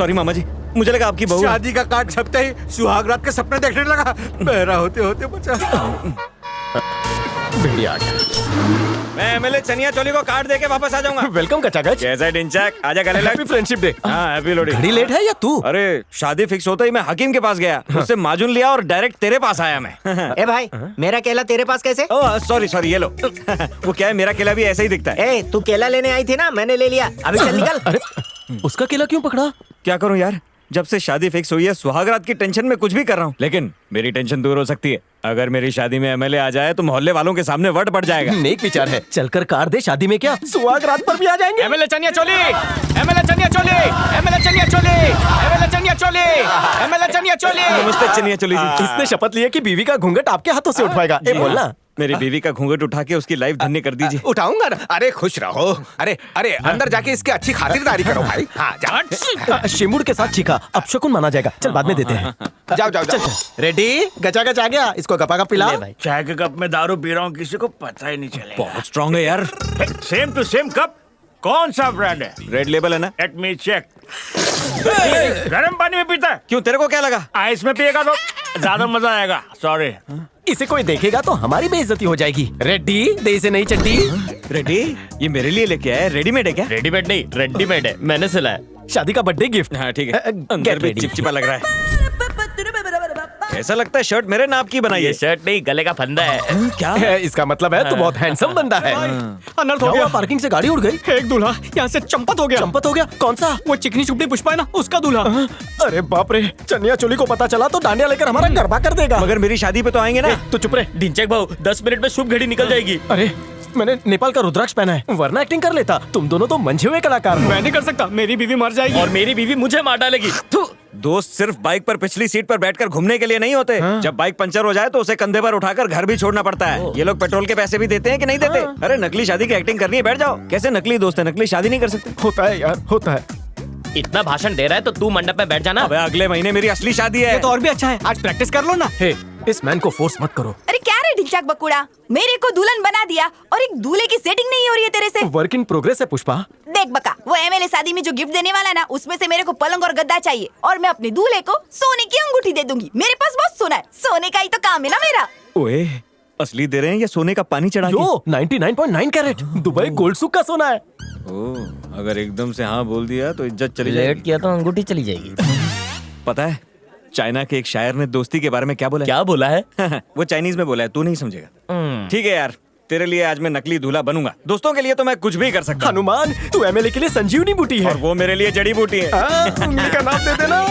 Sorry मामा जी, मुझे लगा आपकी बहू। शादी का कार्ड छपते ही सुहाग रात के सपने देखने लगा। बहरा होते होते बचा। भेड़िया आ गया। मैं एमएलए चनिया चोली को कार्ड देके वापस आ जाऊंगा। वेलकम कचागज। कैसा है डिंचक? आजा गले लग। Happy friendship day. हाँ हैप्पी लोहड़ी। घड़ी लेट है या तू? अरे शादी फिक्स होते ही मैं हकीम के पास गया, उससे माजून लिया और डायरेक्ट तेरे पास आया मैं। ए भाई, मेरा केला तेरे पास कैसे? सॉरी सॉरी, ये लो। वो क्या है, मेरा केला भी ऐसा ही दिखता है। ए, तू केला लेने आई थी ना, मैंने ले लिया। अभी चल निकल। अरे उसका केला क्यों पकड़ा? क्या करूं यार, जब से शादी फिक्स हुई है सुहागरात की टेंशन में कुछ भी कर रहा हूँ, लेकिन मेरी टेंशन दूर हो सकती है अगर मेरी शादी में एमएलए आ जाए तो मोहल्ले वालों के सामने वट पड़ जाएगा। नेक विचार है, चलकर कार दे, शादी में क्या सुहाग रात पर भी आ जाएंगे। MLA chaniya choli, MLA chaniya choli, MLA chaniya choli, MLA chaniya choli, MLA chaniya choli. नमस्ते चनिया चोली जी। इसने शपथ ली है कि बीवी का घूंघट आपके हाथों से उठवाएगा। ए बोलना। मेरी बीवी का घूंघट उठा के उसकी लाइफ धन्य कर दीजिए। उठाऊंगा ना। अरे खुश रहो। अरे अरे अंदर जाके इसकी अच्छी खातिरदारी करो भाई। हाँ जा। शिमुड़ के साथ चीखा, अब शकुन माना जाएगा। चल बाद में देते हैं। जाओ जाओ जाओ। रेडी? गचा गच आ गया, इसको गपा गप पिला। चाय के कप में दारू पी रहा हूँ, किसी को पता ही नहीं चलेगा। बहुत स्ट्रांग है यार। Same to same cup. कौन सा ब्रांड है? रेड लेबल है ना? Let me check. गर्म पानी में पीता है? क्यों, तेरे को क्या लगा? आइस में पिएगा तो ज्यादा मजा आएगा। सॉरी। इसे कोई देखेगा तो हमारी बेइज्जती हो जाएगी। रेडी? दे इसे नई चड्डी। रेडी? ये मेरे लिए लेके आया है, रेडीमेड है क्या? रेडीमेड नहीं, रेडीमेड है, मैंने सिलाया। शादी का बर्थडे गिफ्ट। हाँ ठीक है। अंदर भी चिपचिपा लग रहा है। ऐसा लगता है शर्ट मेरे नाप की बनाई है। शर्ट नहीं, गले का फंदा है। क्या? इसका मतलब है तू बहुत हैंडसम बंदा है। अनर्थ हो गया। पार्किंग से गाड़ी उड़ गई। एक दूल्हा यहाँ से चंपत हो गया। चंपत हो गया? कौन सा? वो चिकनी चुपड़ी पुष्पा है ना, उसका दूल्हा। अरे बाप रे, चनिया चोली को पता चला तो डांडिया लेकर हमारा गरबा कर देगा। मगर मेरी शादी पे तो आएंगे ना। तो चुप रहे ढिंचैक भाऊ, 10 मिनट में शुभ घड़ी निकल जाएगी। अरे मैंने नेपाल का रुद्राक्ष पहना है, वरना एक्टिंग कर लेता। तुम दोनों तो मंझे हुए कलाकार हो। मैं नहीं कर सकता, मेरी बीवी मर जाएगी। और मेरी बीवी मुझे मार डालेगी। दोस्त सिर्फ बाइक पर पिछली सीट पर बैठकर घूमने के लिए नहीं होते। जब बाइक पंचर हो जाए तो उसे कंधे पर उठाकर घर भी छोड़ना पड़ता है। ये लोग पेट्रोल के पैसे भी देते हैं कि नहीं देते? अरे नकली शादी की एक्टिंग करनी है, बैठ जाओ। कैसे नकली दोस्त है, नकली शादी नहीं कर सकते? होता है यार, होता है। इतना भाषण दे रहा है तो तू मंडप में बैठ जाना। अबे अगले महीने मेरी असली शादी है। ये तो और भी अच्छा है, आज प्रैक्टिस कर लो ना। हे, इस मैन को फोर्स मत करो। अरे क्या रे ढिंचाक बकुड़ा, मेरे को दुल्हन बना दिया और एक दूल्हे की सेटिंग नहीं हो रही है तेरे से। वर्क इन प्रोग्रेस है पुष्पा। देख बका, वो एमएलए शादी में जो गिफ्ट देने वाला है ना, उसमें से मेरे को पलंग और गद्दा चाहिए और मैं अपने दूल्हे को सोने की अंगूठी दे दूंगी। मेरे पास बहुत सोना है, सोने का ही तो काम है ना मेरा। ओए, असली दे रहे हैं या सोने का पानी चढ़ा के? यो 99.9 कैरेट दुबई गोल्ड सुक का सोना है। ओह, अगर एकदम से हाँ बोल दिया तो इज्जत चली जाएगी। लेट किया तो अंगूठी चली जाएगी। पता है चाइना के एक शायर ने दोस्ती के बारे में क्या बोला है? क्या बोला है? वो चाइनीज में बोला है, तू नहीं समझेगा। ठीक है यार, तेरे लिए आज मैं नकली दूल्हा बनूंगा। दोस्तों के लिए तो मैं कुछ भी कर सकता हूँ। हनुमान, तू एमएलए के लिए संजीवनी बूटी है और वो मेरे लिए जड़ी बूटी है। उंगली का नाम दे देना।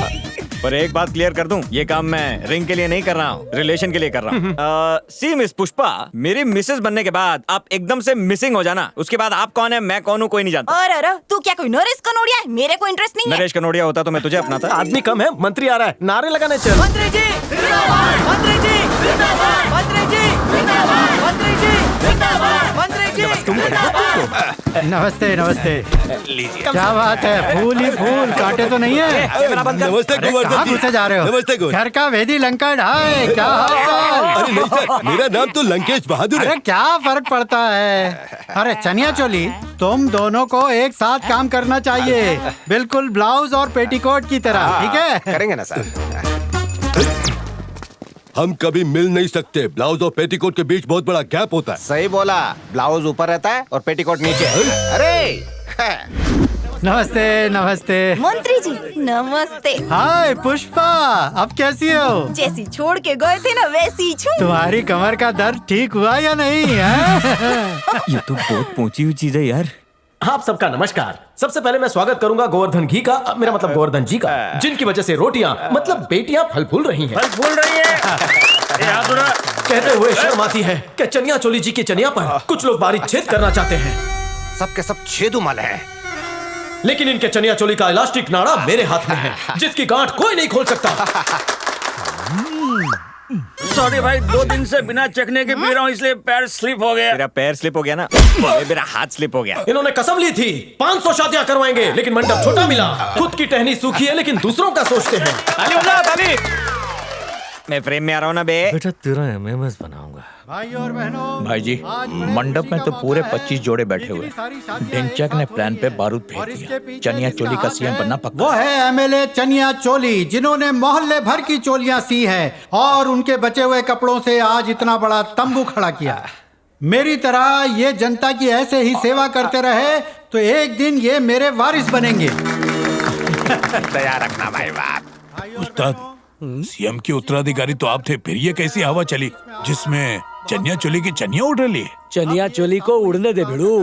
पर एक बात क्लियर कर दूं, ये काम मैं रिंग के लिए नहीं कर रहा हूँ, रिलेशन के लिए कर रहा हूँ। सी मिस पुष्पा, मेरी मिसेस बनने के बाद आप एकदम से मिसिंग हो जाना। उसके बाद आप कौन है, मैं कौन हूँ, कोई नहीं जानता। और अरे तू क्या कोई नरेश कनोडिया है? मेरे को इंटरेस्ट नहीं है। नरेश कनोडिया होता तो मैं तुझे अपनाता। आदमी कम है, मंत्री आ रहा है, नारे लगाने चल। मंत्री जी जिंदाबाद, मंत्री जी जिंदाबाद, मंत्री जी जिंदाबाद, मंत्री जी जिंदाबाद, मंत्री जी। नमस्ते नमस्ते। क्या बात है, फूल ही फूल, कांटे तो नहीं है? नमस्ते कहाँ घुसे जा रहे हो? नमस्ते घर का वेदी लंका ढाए, क्या हाल? अरे नहीं सर, मेरा नाम तो लंकेश बहादुर अरे क्या फर्क पड़ता है? अरे चनिया चोली, तुम दोनों को एक साथ काम करना चाहिए, बिल्कुल ब्लाउज और पेटीकोट की तरह, ठीक है? करेंगे ना सर। हम कभी मिल नहीं सकते, ब्लाउज और पेटीकोट के बीच बहुत बड़ा गैप होता है। सही बोला, ब्लाउज ऊपर रहता है और पेटीकोट नीचे। अरे नमस्ते नमस्ते। मंत्री जी नमस्ते। हाय पुष्पा, अब कैसी हो? जैसी छोड़ के गए थे ना वैसी छू। तुम्हारी कमर का दर्द ठीक हुआ या नहीं? ये तो बहुत पहुंची हुई चीज है यार। आप सबका नमस्कार। सबसे पहले मैं स्वागत करूंगा गोवर्धन घी का, मेरा मतलब गोवर्धन जी का, जिनकी वजह से रोटियां मतलब बेटियां फल फूल रही हैं। फल फूल रही है। याद हो रहा? कहते हुए शर्म आती है कि चनिया चोली जी की चनिया पर कुछ लोग बारीक छेद करना चाहते हैं। सबके सब छेदुमल है, लेकिन इनके चनिया चोली का इलास्टिक नाड़ा मेरे हाथ में है, जिसकी गांठ कोई नहीं खोल सकता। सॉरी भाई, 2 दिन से बिना चखने के पी रहा हूँ, इसलिए पैर स्लिप हो गया। मेरा पैर स्लिप हो गया ना, मेरा हाथ स्लिप हो गया। इन्होंने कसम ली थी 500 शादियां करवाएंगे, लेकिन मंडप छोटा मिला। खुद की टहनी सूखी है लेकिन दूसरों का सोचते हैं। ताली बजाओ, ताली। मैं फ्रेम में आ रहा हूँ ना बे। बेटा तेरा एमएमएस बनाऊंगा। भाई और बहनों, भाई जी, आज बड़े मंडप खुशी में का तो पूरे मौका है। 25 जोड़े बैठे हुए इतनी सारी शादियां डेंचक एक ने साथ प्लान हुई पे हैं। बारूद फेंक और इसके दिया। पीछे चनिया जिसका चोली का हाथ सीएम है, बनना पक्का। वो है एमएलए चनिया चोली, जिन्होंने मोहल्ले भर की चोलियां सी है और उनके बचे हुए कपड़ों से आज इतना बड़ा तंबू खड़ा किया। मेरी तरह ये जनता की ऐसे ही सेवा करते रहे तो एक दिन ये मेरे वारिस बनेंगे। तैयार रखना भाई बाप। उस्ताद, सीएम के उत्तराधिकारी तो आप थे, फिर ये कैसी हवा चली जिसमें चनिया चोली की चनिया उड़ रही? चनिया चोली को उड़ने दे भिड़ू।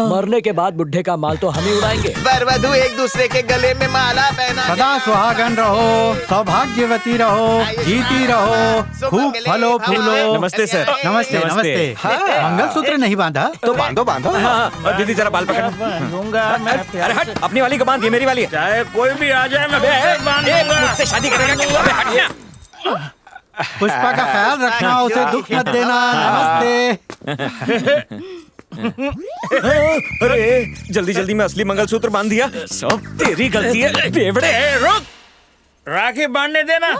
मरने के बाद बुढ़े का माल तो हम ही उड़ाएंगे। वरवधु एक दूसरे के गले में माला पहना। सदा सुहागन रहो, सौभाग्यवती रहो, जीती रहो, खूब फलो फूलो। नमस्ते सर। नमस्ते नमस्ते। मंगलसूत्र नहीं बांधा तो बांधो बांधो। हाँ, और दीदी जरा बाल पकड़। अरे हट, अपनी वाली को बांध, ये मेरी वाली है। चाहे कोई भी आ जाए मैं बांध दूंगा। मुझसे शादी करेगा क्या? अबे हट ना। पुष्पा का ख्याल रखना, उसे दुख मत देना। नमस्ते। अरे जल्दी जल्दी में असली मंगलसूत्र बांध दिया। सब तेरी गलती है बेवड़े। ए, रुक, राखी बांधने देना।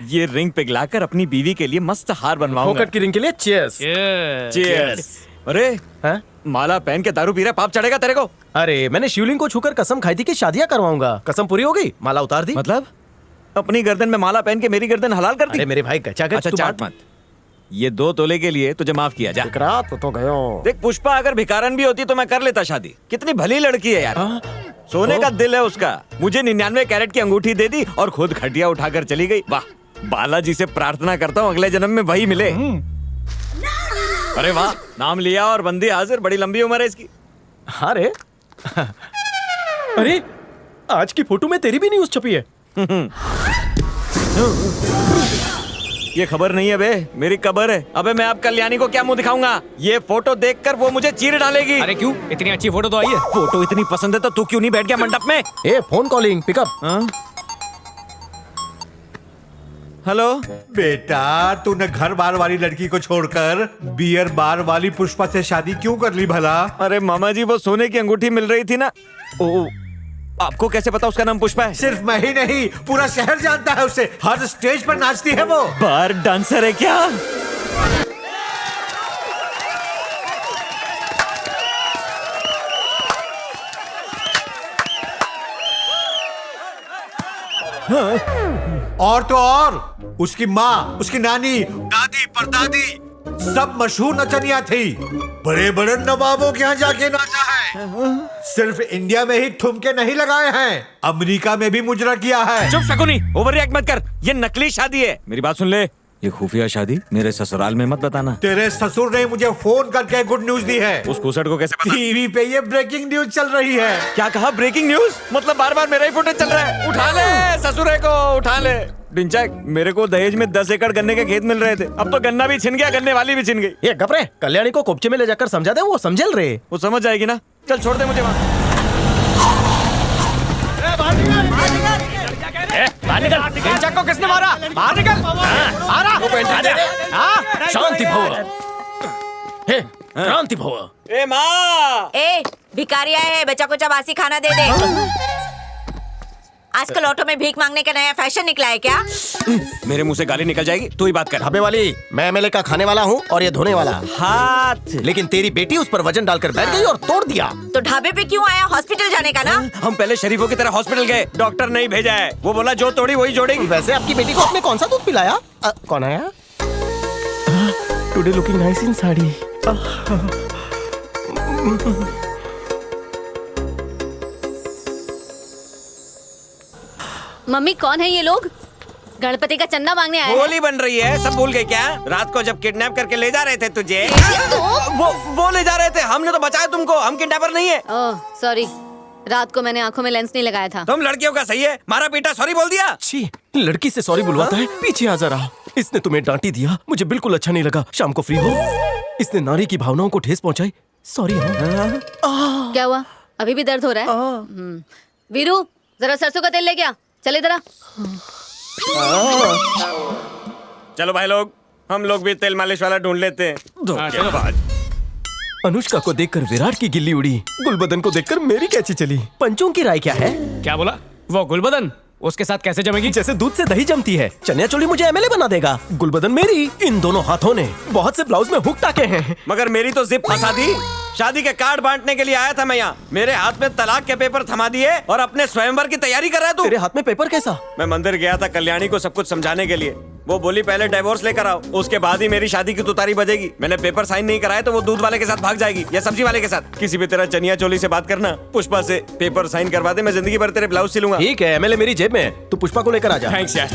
ये रिंग पिघलाकर अपनी बीवी के लिए मस्त हार बनवाऊंगा। फोकट की रिंग के लिए चीयर्स। Cheers। अरे हाँ? माला पहन के दारू पी रहा, पाप चढ़ेगा तेरे को। अरे मैंने शिवलिंग को छूकर कसम खाई थी कि शादियां करवाऊंगा। कसम पूरी हो गई, माला उतार दी। मतलब अपनी गर्दन में माला पहन के मेरी गर्दन हलाल कर दी। अरे मेरे भाई गचा गच अच्छा तू चाट बात मत। ये 2 तोले के लिए तुझे माफ किया जा। रात तो गयो। देख पुष्पा अगर भिखारन भी होती तो मैं कर लेता शादी। कितनी भली लड़की है यार। सोने का दिल है उसका। मुझे 99 कैरेट की अंगूठी दे दी और खुद खटिया उठाकर चली गई। वाह, बालाजी से प्रार्थना करता हूँ अगले जन्म में वही मिले। अरे वाह, नाम लिया और बंदी हाजिर। बड़ी लंबी उम्र है इसकी। हाँ रे। अरे आज की फोटो में तेरी भी न्यूज छपी है। ये खबर नहीं है बे, मेरी कबर है। अबे मैं अब कल्याणी को क्या मुंह दिखाऊंगा? ये फोटो देखकर वो मुझे चीर डालेगी। अरे क्यों? इतनी अच्छी फोटो तो आई है। फोटो इतनी पसंद है तो तू क्यों नहीं बैठ गया मंडप में? ए फोन कॉलिंग पिकअप। हाँ? हेलो। बेटा, तूने घर बार वाली लड़की को छोड़कर बियर बार वाली पुष्पा से शादी क्यों कर ली भला? अरे मामा जी, वो सोने की अंगूठी मिल रही थी ना। ओ, आपको कैसे पता उसका नाम पुष्पा है? सिर्फ मैं ही नहीं, पूरा शहर जानता है उसे। हर स्टेज पर नाचती है वो। बार डांसर है क्या? और तो और उसकी माँ, उसकी नानी, दादी, परदादी सब मशहूर नचनिया थी। बड़े बड़े नवाबों के यहाँ जाके नाचा है। सिर्फ इंडिया में ही ठुमके नहीं लगाए हैं, अमेरिका में भी मुजरा किया है। चुप शकुनी, ओवर रिएक्ट मत कर। ये नकली शादी है। मेरी बात सुन ले, ये खुफिया शादी मेरे ससुराल में मत बताना। तेरे ससुर ने मुझे फोन करके गुड न्यूज दी है। उस कुसट को कैसे पता? टीवी पे ये ब्रेकिंग न्यूज चल रही है। क्या कहा? Breaking news? मतलब बार बार मेरा ही फुटेज चल रहा है। उठा ले ससुरे को, उठा ले। डिंचक, मेरे को दहेज में 10 एकड़ गन्ने के खेत मिल रहे थे। अब तो गन्ना भी छिन गया, गन्ने वाली भी छिन गई। ये घबरे, कल्याणी को कोपचे में ले जाकर समझा दे, वो समझल रे। वो समझ जाएगी ना। चल छोड़ दे मुझे वहाँ। बाहर निकल। डिंचक को किसने मारा? बाहर निकल। मारा। शांति भव। हे क्रांति भव। ए माँ! ए भिखारी आए हैं, बच्चा को चबासी खाना दे दे। आजकल ऑटो में भीख मांगने का नया फैशन निकला है क्या? मेरे मुंह से गाली निकल जाएगी, तू ही बात कर। ढाबे वाली, मैं एमएलए का खाने वाला हूँ और ये धोने वाला। हाथ। लेकिन तेरी बेटी उस पर वजन डालकर बैठ गई और तोड़ दिया। तो ढाबे पे क्यों आया? हॉस्पिटल जाने का ना। हम पहले शरीफों की तरह हॉस्पिटल गए, डॉक्टर नहीं भेजा है। वो बोला जो तोड़ी वही जोड़ेगी। वैसे आपकी बेटी को आपने कौन सा दूध पिलाया? कौन आया? टुडे लुकिंग नाइस इन साड़ी। मम्मी कौन है ये लोग? गणपति का चंदा मांगने आए हैं। होली बन रही है, सब भूल गए क्या? रात को जब किडनैप करके ले जा रहे थे तुझे। वो ले जा रहे थे, हमने तो बचाया तुमको। हम किडनैपर नहीं है। ओह सॉरी, रात को मैंने आंखों में लेंस नहीं लगाया था। तुम लड़कियों का सही है, मारा पीटा सॉरी बोल दिया। छी, लड़की से सॉरी बुलवाता है। पीछे आ जरा। इसने तुम्हें डांटी दिया, मुझे बिल्कुल अच्छा नहीं लगा। शाम को फ्री हो। इसने नारी की भावनाओं को ठेस पहुंचाई। सॉरी। क्या हुआ? अभी भी दर्द हो रहा है? वीरू, जरा सरसों का तेल ले क्या? चले जरा। चलो भाई लोग, हम लोग भी तेल मालिश वाला ढूंढ लेते हैं। अनुष्का को देखकर विराट की गिल्ली उड़ी, गुलबदन को देखकर मेरी कैची चली। पंचों की राय क्या है? क्या बोला? वो गुलबदन उसके साथ कैसे जमेगी? जैसे दूध से दही जमती है। चनिया चोली मुझे एमएलए बना देगा, गुलबदन मेरी। इन दोनों हाथों ने बहुत से ब्लाउज में हुक टाके हैं। मगर मेरी तो जिप फंसा दी। शादी के कार्ड बांटने के लिए आया था मैं यहाँ, मेरे हाथ में तलाक के पेपर थमा दिए और अपने स्वयंवर की तैयारी कर रहा है तू। तेरे हाथ में पेपर कैसा? मैं मंदिर गया था कल्याणी को सब कुछ समझाने के लिए। वो बोली पहले डिवोर्स लेकर आओ, उसके बाद ही मेरी शादी की तुतारी बजेगी। मैंने पेपर साइन नहीं कराए तो वो दूध वाले के साथ भाग जाएगी या सब्जी वाले के साथ। किसी भी तरह चनिया चोली से बात करना, पुष्पा से पेपर साइन करवा दे, मैं जिंदगी भर तेरे ब्लाउज सिलूंगा। ठीक है, एमएलए मेरी जेब में है, तू पुष्पा को लेकर आ जा। थैंक्स यार।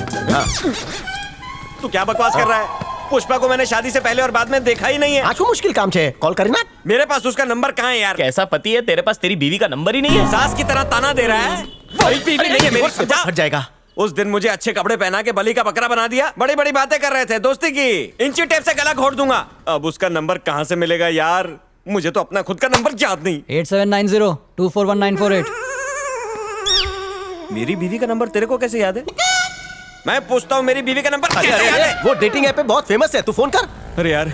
तू क्या बकवास कर रहा है? पुष्पा को मैंने शादी से पहले और बाद में देखा ही नहीं है। आजू मुश्किल काम छे, कॉल करी ना। मेरे पास उसका नंबर कहाँ है यार? कैसा पति है तेरे पास, तेरी बीवी का नंबर ही नहीं है। सास की तरह ताना दे रहा है। बीवी नहीं है मेरी, समझा? हट जाएगा। उस दिन मुझे अच्छे कपड़े पहना के बलि का बकरा बना दिया। बड़ी बड़ी बातें कर रहे थे, दोस्ती की। इंची टेप से गला घोट दूंगा। अब उसका नंबर कहाँ से मिलेगा यार? मुझे तो अपना खुद का नंबर याद नहीं। 8790241948। मेरी बीवी का नंबर तेरे को कैसे याद है? मैं पूछता हूँ मेरी बीवी का नंबर कैसे याद है? वो डेटिंग ऐप पे बहुत फेमस है, तू फोन कर। अरे यार,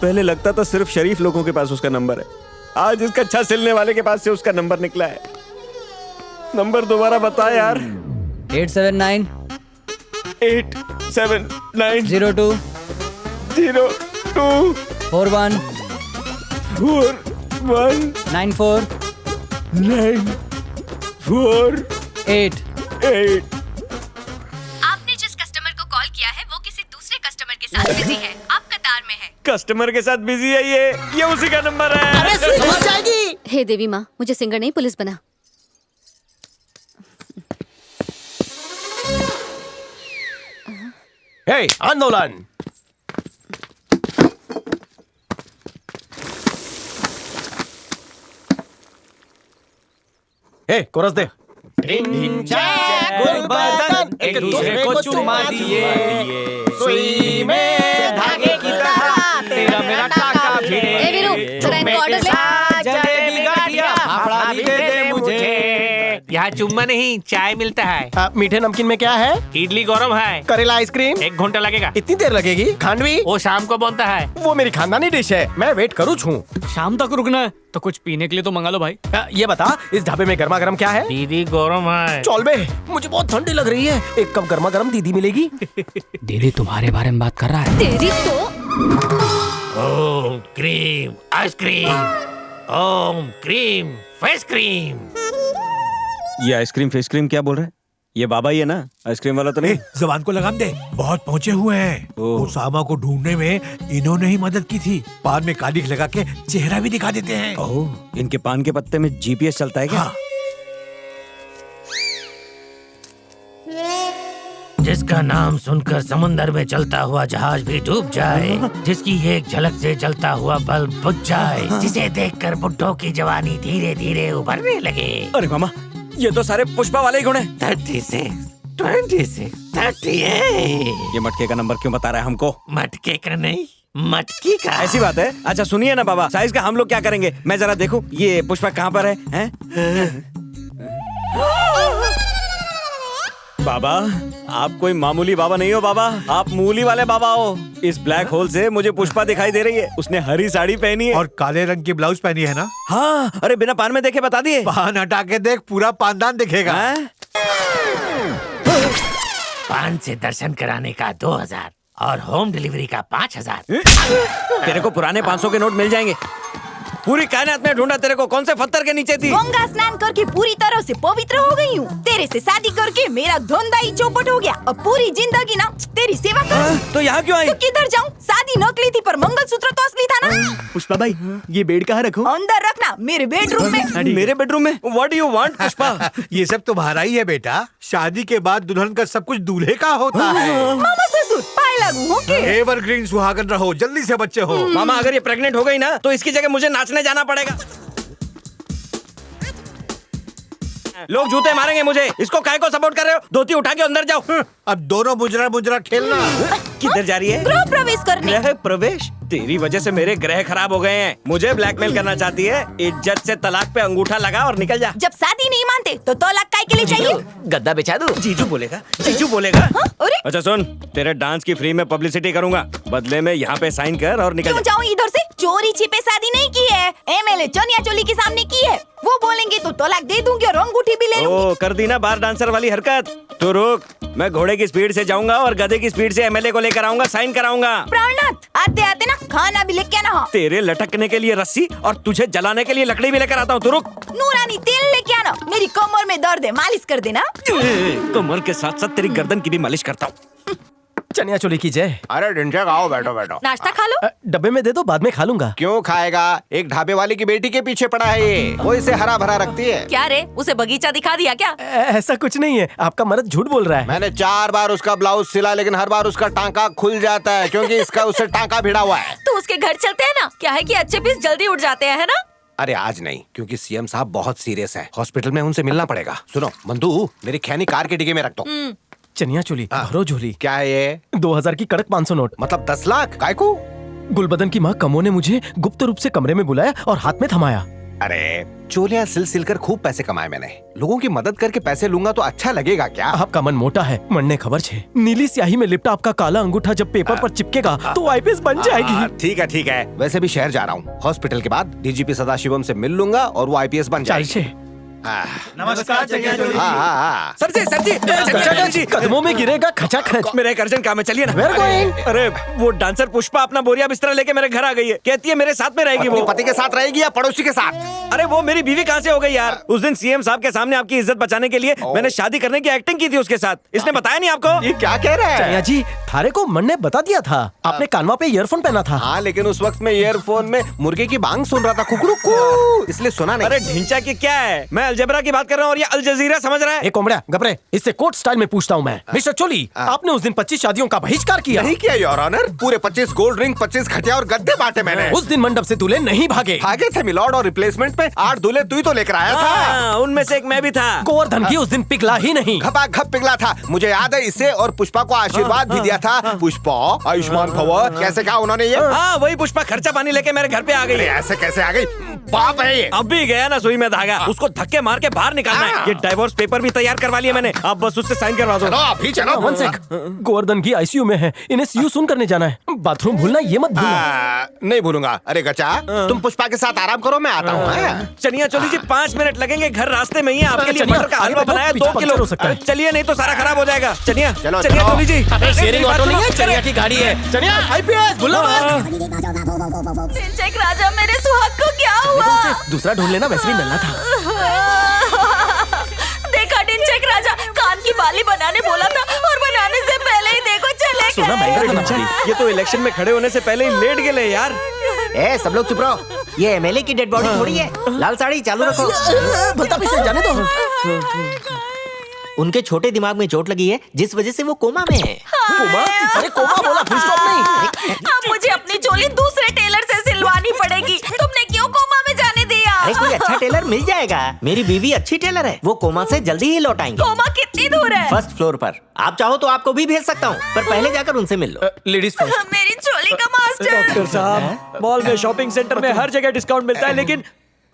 पहले लगता था सिर्फ शरीफ लोगों के पास उसका नंबर है। आज इसका अच्छा सिलने वाले के पास से उसका नंबर निकला है। नंबर दोबारा बता यार। 879 879 02 02 41 41 94 8 आपने जिस कस्टमर को कॉल किया है वो किसी दूसरे कस्टमर के साथ बिजी है, आप कतार में है। कस्टमर के साथ बिजी है ये उसी का नंबर है। अरे समझ जाएगी। हे देवी माँ, मुझे सिंगर नहीं पुलिस बना। हे आंदोलन। हे कोरस दे। गुलबदन एक दूसरे को चुमा दिए, सुई में धागे की तरह तेरा मेरा टाका भिड़े। ए वीरू, जरा इनको ऑर्डर ले। जलेबी गाठिया फाफड़ा भी दे दे मुझे। यहाँ चुम्मा नहीं, चाय मिलता है। मीठे नमकीन में क्या है? इडली गरम है। करेला आइसक्रीम? 1 घंटा लगेगा। इतनी देर लगेगी? खांडवी? वो शाम को बनता है। वो मेरी खानदानी डिश है, मैं वेट करूँ छूं। शाम तक रुकना है तो कुछ पीने के लिए तो मंगा लो भाई। ये बता, इस ढाबे में गर्मा गर्म क्या है? दीदी गरम है। चौल बे, मुझे बहुत ठंडी लग रही है, एक कप गर्मा गर्म दीदी मिलेगी? दीदी तुम्हारे बारे में बात कर रहा है। तेरी तो ओम क्रीम आइसक्रीम, ओम क्रीम फेस क्रीम। ये आइसक्रीम फेस क्रीम क्या बोल रहा है? ये बाबा ही है ना, आइसक्रीम वाला तो नहीं? जबान को लगाम दे, बहुत पहुंचे हुए हैं। उसामा को ढूंढने में इन्होंने ही मदद की थी। पान में कालिख लगा के चेहरा भी दिखा देते हैं। ओह, इनके पान के पत्ते में जीपीएस चलता है क्या? हाँ। जिसका नाम सुनकर समुंदर में चलता हुआ जहाज भी डूब जाए, जिसकी एक झलक से जलता हुआ बल्ब बुझ जाए, जिसे देखकर बुड्ढों की जवानी धीरे धीरे उभरने लगे। अरे मामा, ये तो सारे पुष्पा वाले ही गुण हैं। 36, 26, 38। ये मटके का नंबर क्यों बता रहा है हमको? मटके का नहीं, मटकी का। ऐसी बात है? अच्छा सुनिए ना बाबा, साइज का हम लोग क्या करेंगे? मैं जरा देखूं ये पुष्पा कहाँ पर है, हैं? बाबा, आप कोई मामूली बाबा नहीं हो बाबा, आप मूली वाले बाबा हो। इस ब्लैक होल से मुझे पुष्पा दिखाई दे रही है। उसने हरी साड़ी पहनी है और काले रंग की ब्लाउज पहनी है ना? हाँ, अरे बिना पान में देखे बता दिए। पान हटा के देख, पूरा पानदान दिखेगा। पान से दर्शन कराने का 2000 और होम डिलीवरी का 5000। तेरे को पुराने 500 के नोट मिल जाएंगे। पूरी कायनात में ढूंढा तेरे को, कौन से पत्थर के नीचे थी? गंगा स्नान करके पूरी तरह से पवित्र हो गई हूँ। तेरे से शादी करके मेरा धंधा ही चौपट हो गया। अब पूरी जिंदगी ना तेरी सेवा करूँ। तो यहाँ क्यों आई? तो किधर जाऊँ? शादी नकली थी पर मंगलसूत्र तो असली था ना। पुष्पा भाई, ये बेड कहाँ रखूं? अंदर रखना, मेरे बेडरूम में। मेरे बेडरूम में? What do you want, Pushpa? ये सब तुम्हारा ही है बेटा। शादी के बाद दुल्हन का सब कुछ दूल्हे का होता है। मामा ससुर पाए लागू हो के। एवरग्रीन सुहागन रहो, जल्दी से बच्चे हो। मामा अगर ये प्रेग्नेंट हो गई ना तो इसकी जगह मुझे नाचने जाना पड़ेगा। लोग जूते मारेंगे मुझे। इसको काहे को सपोर्ट कर रहे हो? धोती उठा के अंदर जाओ। अब दोनों मुजरा मुजरा खेलना। किधर जा रही है? गृह प्रवेश करने। गृह प्रवेश? तेरी वजह से मेरे ग्रह खराब हो गए हैं। मुझे ब्लैकमेल करना चाहती है? इज्जत से तलाक पे अंगूठा लगा और निकल जा। जब शादी नहीं मानते तो तलाक काय के लिए चाहिए? गद्दा बिछा दूं? जीजू बोलेगा, जीजू बोलेगा। अरे अच्छा सुन, तेरे डांस की फ्री में पब्लिसिटी करूंगा, बदले में यहाँ पे साइन कर और निकल क्यों जा। जाऊँ इधर से? चोरी छिपे शादी नहीं की है, एमएलए चनिया चोली के सामने की है। वो बोलेंगे तो तलाक दे दूंगी और अंगूठी भी ले लूंगी। ओ, कर दी ना बार डांसर वाली हरकत। तो रुक, मैं घोड़े की स्पीड से जाऊंगा और गधे की स्पीड से एमएलए को लेकर आऊंगा, साइन कराऊंगा। प्राणनाथ, आते आते ना खाना भी लेके आना। तेरे लटकने के लिए रस्सी और तुझे जलाने के लिए लकड़ी भी लेकर आता हूँ। तो रुक। नूरानी तेल लेके आना, मेरी कमर में दर्द है, मालिश कर देना। कमर के साथ साथ तेरी गर्दन की भी मालिश करता हूँ। चनिया चोली की जय। अरे ढिंचक आओ, बैठो बैठो। नाश्ता खा लो। डब्बे में दे दो, बाद में खा लूंगा। क्यों खाएगा? एक ढाबे वाली की बेटी के पीछे पड़ा है ये, वो इसे हरा भरा रखती है। क्या रे, उसे बगीचा दिखा दिया क्या? ऐसा कुछ नहीं है, आपका मर्द झूठ बोल रहा है। मैंने 4 बार उसका ब्लाउज सिला, लेकिन हर बार उसका टांका खुल जाता है, क्योंकि इसका उससे टांका भिड़ा हुआ है। तो उसके घर चलते हैं ना, क्या है कि अच्छे पीस जल्दी उठ जाते हैं, है ना? अरे आज नहीं, क्योंकि सीएम साहब बहुत सीरियस है, हॉस्पिटल में उनसे मिलना पड़ेगा। सुनो मंदू, मेरी खैनी कार के डिगे में रख दो। चनिया चोली, भरो झोली। क्या है ये? 2000 की कड़क 500 नोट। मतलब 10 लाख? काय को? गुलबदन की माँ कमो ने मुझे गुप्त रूप से कमरे में बुलाया और हाथ में थमाया। अरे चोलियां सिल कर खूब पैसे कमाए मैंने। लोगों की मदद करके पैसे लूंगा तो अच्छा लगेगा क्या? आपका मन मोटा है, मन ने खबर छे। नीली स्याही में लिपटा आपका काला अंगूठा जब पेपर पर चिपकेगा तो आईपीएस बन जाएगी। ठीक है ठीक है, वैसे भी शहर जा रहा हूँ, हॉस्पिटल के बाद डीजीपी सदाशिवम से मिल लूंगा और वो आईपीएस बन जाएगी। नमस्कार चनिया चोली। सर जी कदमों में गिरेगा खचाखच। मेरा एक अर्जेंट काम है, चलिए ना। Where going? अरे वो डांसर पुष्पा अपना बोरिया बिस्तरा लेके मेरे घर आ गई है, कहती है मेरे साथ में रहेगी। वो पति के साथ रहेगी या पड़ोसी के साथ? अरे वो मेरी बीवी कहाँ से हो गई यार? उस दिन सीएम साहब के सामने आपकी इज्जत बचाने के लिए मैंने शादी करने की एक्टिंग की थी उसके साथ। इसने बताया नहीं आपको? ये क्या कह रहे चनिया हैं? जी, थारे को मन ने बता दिया था, आपने कानवा पे ईयरफोन पहना था। हाँ, लेकिन उस वक्त मैं ईयरफोन में मुर्गे की बांग सुन रहा था, कुकड़ू कू, इसलिए सुना नहीं। अरे ढिंचा की क्या है, मैं अलजबरा की बात कर रहा हूँ और ये अल जजीरा समझ रहा है। एक कोमड़ा घबरे, इससे कोर्ट स्टाइल में पूछता हूँ मैं। मिस्टर चोली, आपने उस दिन 25 शादियों का बहिष्कार किया। नहीं किया योर ऑनर, पूरे 25 गोल्ड रिंग, 25 खटिया और गद्दे बांटे मैंने। उस दिन मंडप से दूल्हे नहीं भागे। भागे थे मिलॉर्ड, और रिप्लेसमेंट में 8 दूल्हे तू ही तो लेकर आया था। उनमें से एक मैं भी था। गोवर्धन की उस दिन पिघला ही नहीं। घपा घप पिघला था, मुझे याद है। इसे और पुष्पा को आशीर्वाद भी दिया था। पुष्पा आयुष्मान भव, कैसे कहा उन्होंने ये? हाँ वही पुष्पा खर्चा पानी लेके मेरे घर पे आ गई। ऐसे कैसे आ गई? पाप है ये। अब भी गया ना सुई में धागा, उसको धक्के मार के बाहर निकालना है। ये डाइवोर्स पेपर भी तैयार करवा लिया मैंने, आप बस उससे साइन करवा दो। चलो अभी चलो। वन सेक, गोवर्धन की आईसीयू में है, इन्हें सीयू सुन करने जाना है। बाथरूम भूलना ये मत भूलना। नहीं भूलूंगा। अरे गचा, तुम पुष्पा के साथ आराम करो, मैं आता हूँ। चनिया चोली जी 5 मिनट लगेंगे, घर रास्ते में ही है। आपके लिए चनिया, मटर का हलवा आगे बनाया बैठो, 2 पीछे किलो। पंचर हो सकता है। चलिए नहीं तो सारा खराब हो जाएगा। चनिया चलो, चनिया चलो। चोली जी। शेयरिंग ऑटो नहीं है, चनिया की गाड़ी है। चनिया आईपीएस भूलना मत। ढिंचक राजा, मेरे सुहाग को क्या हुआ? दूसरा ढूंढ लेना, वैसे भी नल्ला था। देखा ढिंचक राजा, कान की बाली बनाने बोला था और बनाने से पहले ही देखो चले सुना महंगा गए। था ना। ये तो इलेक्शन में खड़े होने से पहले ही लेट गए यार। ए सब लोग चुप रहो, ये एमएलए की डेड बॉडी थोड़ी है। लाल साड़ी चालू रखो। भलता पीछे जाने दो। उनके छोटे दिमाग में चोट लगी है, जिस वजह से वो कोमा में है। कोमा? अरे कोमा बोला, फुल स्टॉप नहीं। अब मुझे अपनी चोली दूसरे टेलर से सिलवानी पड़ेगी। तुमने क्यों कोमा में जाने दिया? अरे कोई अच्छा टेलर मिल जाएगा, मेरी बीवी अच्छी टेलर है, वो कोमा से जल्दी ही लौट आएंगे। कोमा कितनी दूर है? फर्स्ट फ्लोर पर। आप चाहो तो आपको भी भेज सकता हूँ, पर पहले जाकर उनसे मिल लो। Ladies first. मेरी चोली का मास्टर। डॉक्टर साहब, मॉल में, शॉपिंग सेंटर में हर जगह डिस्काउंट मिलता है, लेकिन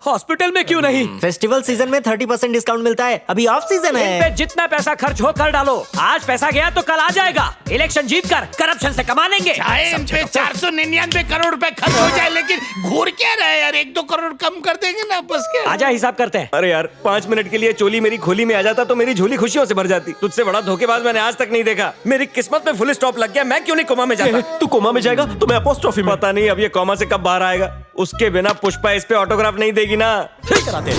हॉस्पिटल में क्यों नहीं? फेस्टिवल सीजन में 30% डिस्काउंट मिलता है, अभी ऑफ सीजन इन पे है। जितना पैसा खर्च हो कर डालो, आज पैसा गया तो कल आ जाएगा। इलेक्शन जीत कर करप्शन से कमा लेंगे। चाहे इन पे 499 करोड़ रुपए खर्च हो जाए, लेकिन घूर क्या रहा है यार, 1-2 करोड़ कम कर देंगे ना, बस क्या। आजा हिसाब करते हैं। अरे यार 5 मिनट के लिए चोली मेरी खोली में आ जाता तो मेरी झोली खुशियों से भर जाती। तुझसे बड़ा धोखेबाज मैंने आज तक नहीं देखा। मेरी किस्मत में फुल स्टॉप लग गया, मैं क्यों नहीं कोमा में जाता? तू कोमा में जाएगा तो मैं अपोस्ट्रोफी में। पता नहीं अब ये कोमा से कब बाहर आएगा। उसके बिना पुष्पा इस पे ऑटोग्राफ नहीं देगी ना। ठीक कराते।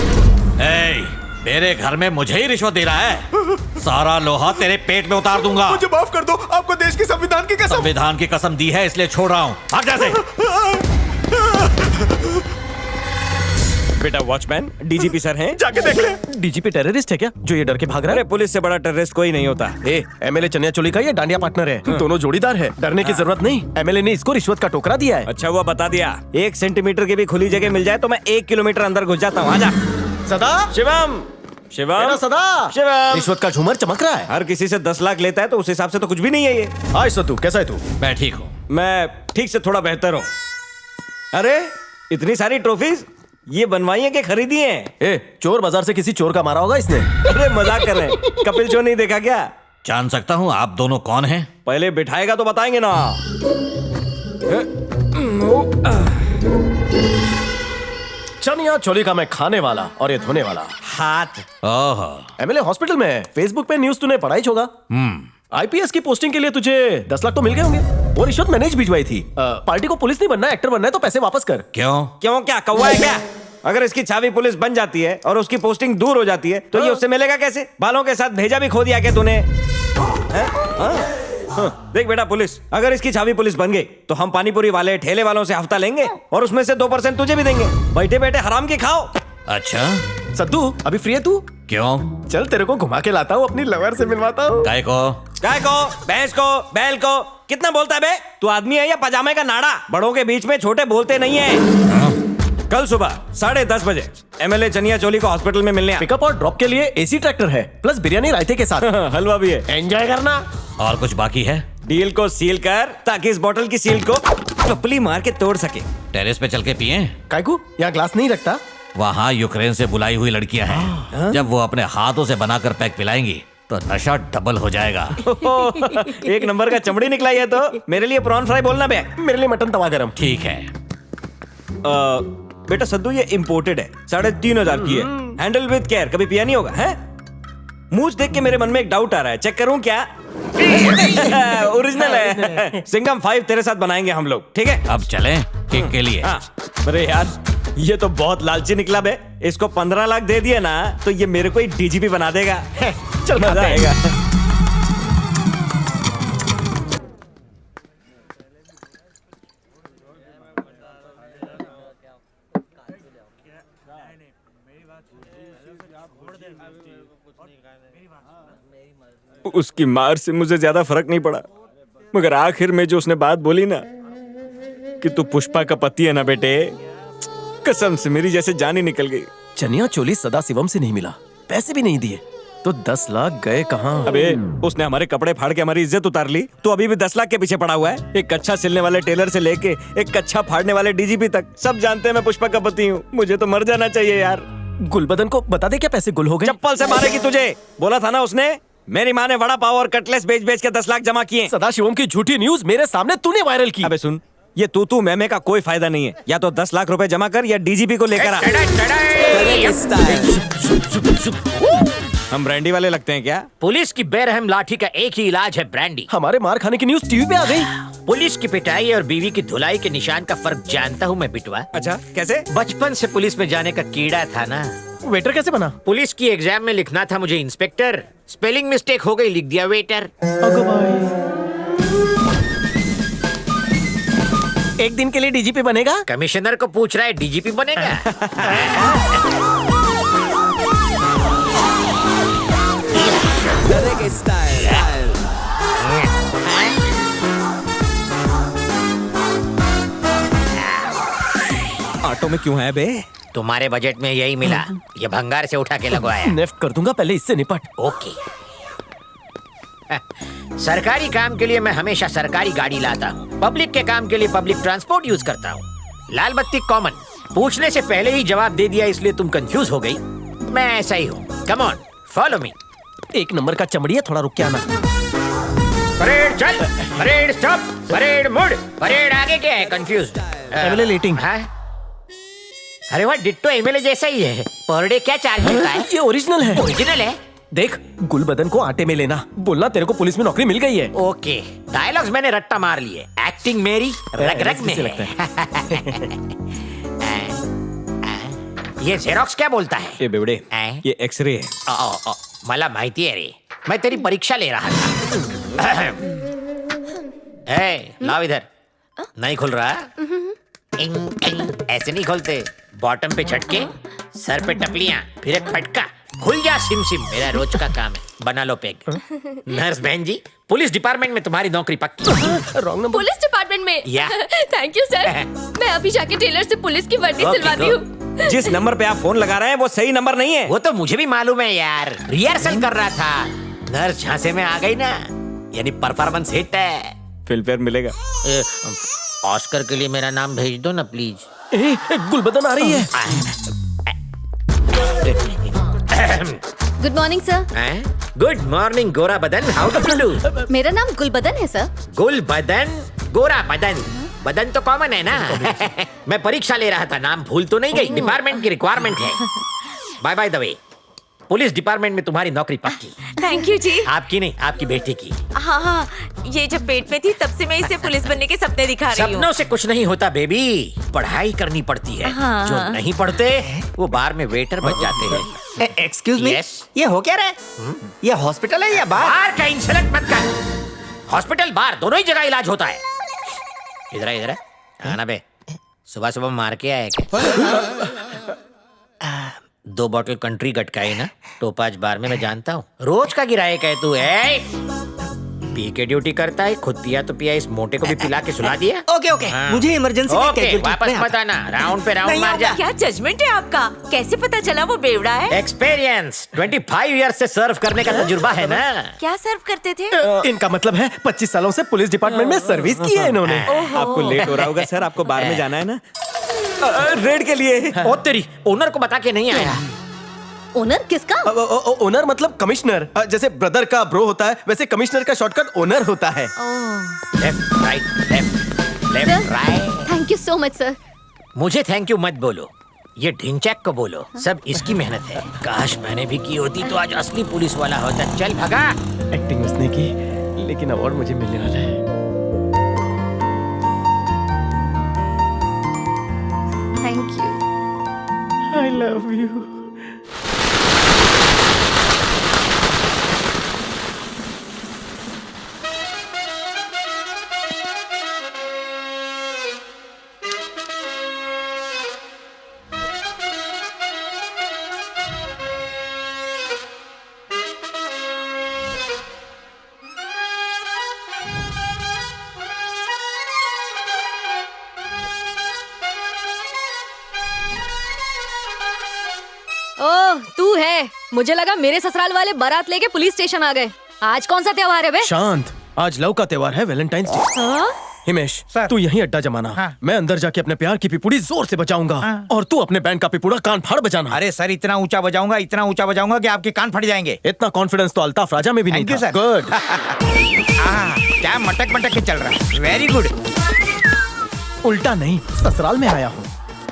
मेरे घर में मुझे ही रिश्वत दे रहा है। सारा लोहा तेरे पेट में उतार दूंगा। मुझे माफ कर दो, आपको देश के संविधान की कसम। संविधान की कसम दी है इसलिए छोड़ रहा हूँ, भाग जा से। बेटा वॉचमैन, डीजीपी सर हैं, जाके देख ले। डीजीपी टेररिस्ट है क्या, जो ये डर के भाग रहा अरे है? पुलिस से बड़ा टेररिस्ट कोई नहीं होता। एमएलए चनिया चोली का ये डांडिया पार्टनर है, दोनों जोड़ीदार है। डरने की जरूरत नहीं, एमएलए ने इसको रिश्वत का टोकरा दिया है। अच्छा हुआ बता दिया। 1 सेंटीमीटर की भी खुली जगह मिल जाए तो मैं 1 किलोमीटर अंदर घुस जाता हूँ। आजा सदा, शिवम, शिवम, मेरा सदा, शिवम। रिश्वत का झूमर चमक रहा है। हर किसी से 10 लाख लेता है तो उस हिसाब से तो कुछ भी नहीं है ये। हाय सद्दू, कैसा है तू? मैं ठीक हूँ। मैं ठीक से थोड़ा बेहतर हूँ। अरे इतनी सारी ट्रॉफीज ये बनवाई है कि खरीदी है? चोर बाजार से किसी चोर का मारा होगा इसने। अरे मजाक कर रहे हैं, कपिल शो नहीं देखा क्या? जान सकता हूँ आप दोनों कौन हैं? पहले बिठाएगा तो बताएंगे ना। चनिया चोली का मैं खाने वाला और ये धोने वाला हाथ। ओहो। एमएलए हॉस्पिटल में है। फेसबुक पे न्यूज तूने पढ़ा ही होगा। आईपीएस की पोस्टिंग के लिए तुझे 10 लाख तो मिल गए होंगे। वो रिश्वत मैंने ही भिजवाई थी। पार्टी को पुलिस नहीं बनना, एक्टर बनना है तो पैसे वापस कर। क्यों? क्यों क्या कौवा है क्या? अगर इसकी छावी पुलिस बन जाती है और उसकी पोस्टिंग दूर हो जाती है तो ये उससे मिलेगा कैसे? बालों के साथ भेजा भी खो दिया क्या तूने? देख बेटा पुलिस, अगर इसकी छावी पुलिस बन गई तो हम पानीपुरी वाले ठेले वालों से हफ्ता लेंगे और उसमें से 2% तुझे भी देंगे। बैठे बैठे हराम की खाओ। अच्छा सद्दू अभी फ्री है तू? क्यों? चल तेरे को घुमा के लाता हूँ, अपनी लवर से मिलवाता हूँ। काय को, भैंस को, बैल को? कितना बोलता है बे? तू आदमी है या पजामे का नाड़ा? बड़ों के बीच में छोटे बोलते नहीं है। कल सुबह 10:30 बजे एमएलए चनिया चोली को हॉस्पिटल में मिलने। पिकअप और ड्रॉप के लिए एसी ट्रैक्टर है, प्लस बिरयानी रायते के साथ। हलवा भी है। एंजॉय करना। और कुछ बाकी है? डील को सील कर ताकि इस बोतल की सील को चप्पली मार के तोड़ सके। टेरेस पे चल के पिए? कायकू यहाँ ग्लास नहीं रखता। वहाँ यूक्रेन से बुलाई हुई लड़कियां हैं। जब वो अपने हाथों से बनाकर पैक पिलाएंगी तो नशा डबल हो जाएगा। एक नंबर का चमड़ी निकला है। तो मेरे लिए प्रॉन फ्राई बोलना बे। मेरे लिए मटन तवा गरम। ठीक है। बेटा सद्दू ये इम्पोर्टेड है, 3,500 की है। Handle with care. कभी पिया नहीं होगा है? मूछ देख के मेरे मन में एक डाउट आ रहा है, चेक करूं क्या? ओरिजिनल है। सिंघम 5 तेरे साथ बनाएंगे हम लोग, ठीक है? अब चलें किक के लिए। हाँ। अरे यार ये तो बहुत लालची निकला बे। इसको 15 लाख दे दिए ना तो ये मेरे को ही डीजीपी बना देगा। चल मजा आएगा। उसकी मार से मुझे ज्यादा फर्क नहीं पड़ा, मगर आखिर में जो उसने बात बोली ना कि तू पुष्पा का पति है ना बेटे, कसम से मेरी जैसे जान ही निकल गई। चनिया चोली सदाशिवम से नहीं मिला, पैसे भी नहीं दिए, तो 10 लाख गए कहाँ? अबे उसने हमारे कपड़े फाड़ के हमारी इज्जत उतार ली, तो अभी भी 10 लाख के पीछे पड़ा हुआ है। एक कच्छा सिलने वाले टेलर से लेके एक कच्छा फाड़ने वाले डीजीपी तक सब जानते हैं मैं पुष्पा का पति हूँ। मुझे तो मर जाना चाहिए यार। गुलबदन को बता दे क्या पैसे गुल हो गए? चप्पल से मारेगी तुझे। बोला था ना उसने, मेरी माँ ने वड़ा पाव और कटलेस बेच बेच के 10 लाख जमा किए। सदाशिवम की झूठी न्यूज मेरे सामने तूने वायरल की। अबे सुन, ये तू मैं का कोई फायदा नहीं है। या तो 10 लाख रुपए जमा कर या डीजीपी को लेकर आ। हम ब्रांडी वाले लगते हैं क्या? पुलिस की बेरहम लाठी का एक ही इलाज है, ब्रांडी। हमारे मार खाने की न्यूज टीवी पे आ गई। पुलिस की पिटाई और बीवी की धुलाई के निशान का फर्क जानता हूँ मैं बिटवा। अच्छा कैसे? बचपन से पुलिस में जाने का कीड़ा था ना। वेटर कैसे बना? पुलिस की एग्जाम में लिखना था मुझे इंस्पेक्टर, स्पेलिंग मिस्टेक हो गई, लिख दिया वेटर। एक दिन के लिए डीजीपी बनेगा? कमिश्नर को पूछ रहा है डीजीपी बनेगा? ऑटो में क्यों है बे? तुम्हारे बजट में यही मिला, ये भंगार से उठा के लगवाया। नेफ्ट कर दूंगा, पहले इससे निपट। ओके। सरकारी काम के लिए मैं हमेशा सरकारी गाड़ी लाता हूँ, पब्लिक के काम के लिए पब्लिक ट्रांसपोर्ट यूज करता हूँ। लाल बत्ती कॉमन, पूछने से पहले ही जवाब दे दिया इसलिए तुम कंफ्यूज हो गई। मैं ऐसा ही हूँ। Come on follow me. एक नंबर का चमड़ी है, थोड़ा रुक के आना। परेड चल, परेड स्टॉप, परेड मुड़, परेड आगे क्या है? कंफ्यूज। एमएलए लेटिंग। अरे वाह, डिट्टो एमएलए जैसा ही है। पर डे क्या चार्ज होता है? ये ओरिजिनल है। ओरिजिनल है? देख, गुलबदन को आटे में लेना, बोलना तेरे को पुलिस में नौकरी मिल गई है। ओके, डायलॉग्स मैंने रट्टा मार लिए, एक्टिंग मेरी रग रग में है। ये जेरोक्स क्या बोलता है? ये बेवड़े, ये एक्सरे है। मला माहिती है रे, मैं तेरी परीक्षा ले रहा था। लाओ इधर। नहीं खुल रहा? ऐसे नहीं खोलते, बॉटम पे झटके, सर पे टपलियां, फिर एक फटका, खुल जा सिम सिम। मेरा रोज का काम है, बना लो पेग। नर्स बहन जी, पुलिस डिपार्टमेंट में तुम्हारी नौकरी पक्की। Wrong number. पुलिस डिपार्टमेंट में? या। Thank you sir. मैं अभी जाके टेलर से पुलिस की वर्दी सिलवाती हूँ। जिस नंबर पे आप फोन लगा रहे हैं वो सही नंबर नहीं है। वो तो मुझे भी मालूम है यार, रिहर्सल कर रहा था। नर्स झांसे में आ गई ना, यानी परफॉर्मेंस हिट है। फिल्मफेयर मिलेगा। ऑस्कर के लिए मेरा नाम भेज दो ना प्लीज। गुलबदन आ रही है। Good morning sir. Good morning गोरा बदन, हाउ डू यू डू? मेरा नाम गुलबदन है सर। गुलबदन, गोरा बदन, बदन तो कॉमन है ना। मैं परीक्षा ले रहा था, नाम भूल तो नहीं गई? डिपार्टमेंट की रिक्वायरमेंट है। Bye by the way, police department में तुम्हारी नौकरी पक्की। Thank you ji. आपकी नहीं, आपकी बेटी की। हाँ हाँ, ये जब पेट में थी तब से मैं इसे पुलिस बनने के सपने दिखा रही हूँ। सपनों से कुछ नहीं होता बेबी, पढ़ाई करनी पड़ती है। हाँ। जो नहीं पढ़ते वो बार में वेटर बन जाते हैं। Excuse me, Yes? ये हो क्या रहा है? ये हॉस्पिटल है या बार? बार का इंसल्ट मत कर। हॉस्पिटल बार दोनों ही जगह इलाज होता है। इधर है, इधर है। हाँ ना बे, सुबह सुबह मार के आया क्या? 2 बॉटल कंट्री गटकाई ना, टोपाज बार में मैं जानता हूँ। रोज का गिराए क्या तू है? पी के ड्यूटी करता है, खुद पिया तो पिया, इस मोटे को भी पिला के सुला दिया। ओके ओके, मुझे इमरजेंसी में ओके, casualty वापस में मत आना, राउंड पे राउंड मार जा। क्या जजमेंट है आपका? कैसे पता चला वो बेवड़ा है? एक्सपीरियंस, 25 ईयर्स से सर्व करने का तजुर्बा है ना। क्या सर्व करते थे? इनका मतलब है 25 सालों से पुलिस डिपार्टमेंट में सर्विस की है इन्होंने। आपको लेट हो रहा होगा सर, आपको बार में जाना है ना रेड के लिए। ओ तेरी, ओनर को बता के नहीं आया। ओनर किसका? ओनर मतलब कमिश्नर। जैसे ब्रदर का ब्रो होता है, वैसे कमिश्नर का शॉर्टकट ओनर होता है। Left right, left right. Thank you so much sir. मुझे थैंक यू मत बोलो, ये ढिंचैक को बोलो, सब इसकी मेहनत है। काश मैंने भी की होती तो आज असली पुलिस वाला होता। चल भगा। एक्टिंग उसने की, लेकिन अवार्ड मुझे मिलने वाला है। Thank you. I love you. ओह तू है, मुझे लगा मेरे ससुराल वाले बारात लेके पुलिस स्टेशन आ गए। आज कौन सा त्योहार है बे? शांत, आज लव का त्योहार है, वैलेंटाइंस डे। हाँ? हिमेश, तू यहीं अड्डा जमाना। मैं अंदर जाके अपने प्यार की पिपुड़ी जोर से बजाऊंगा और तू अपने बैंड का पिपुड़ा कान फाड़ बजाना। अरे सर, इतना ऊंचा बजाऊंगा, इतना ऊंचा बजाऊंगा कि आपके कान फट जाएंगे। इतना कॉन्फिडेंस तो अल्ताफ राजा में भी नहीं था। गुड। क्या मटक मटक के चल रहा है, वेरी गुड। उल्टा नहीं, ससुराल में आया हूँ।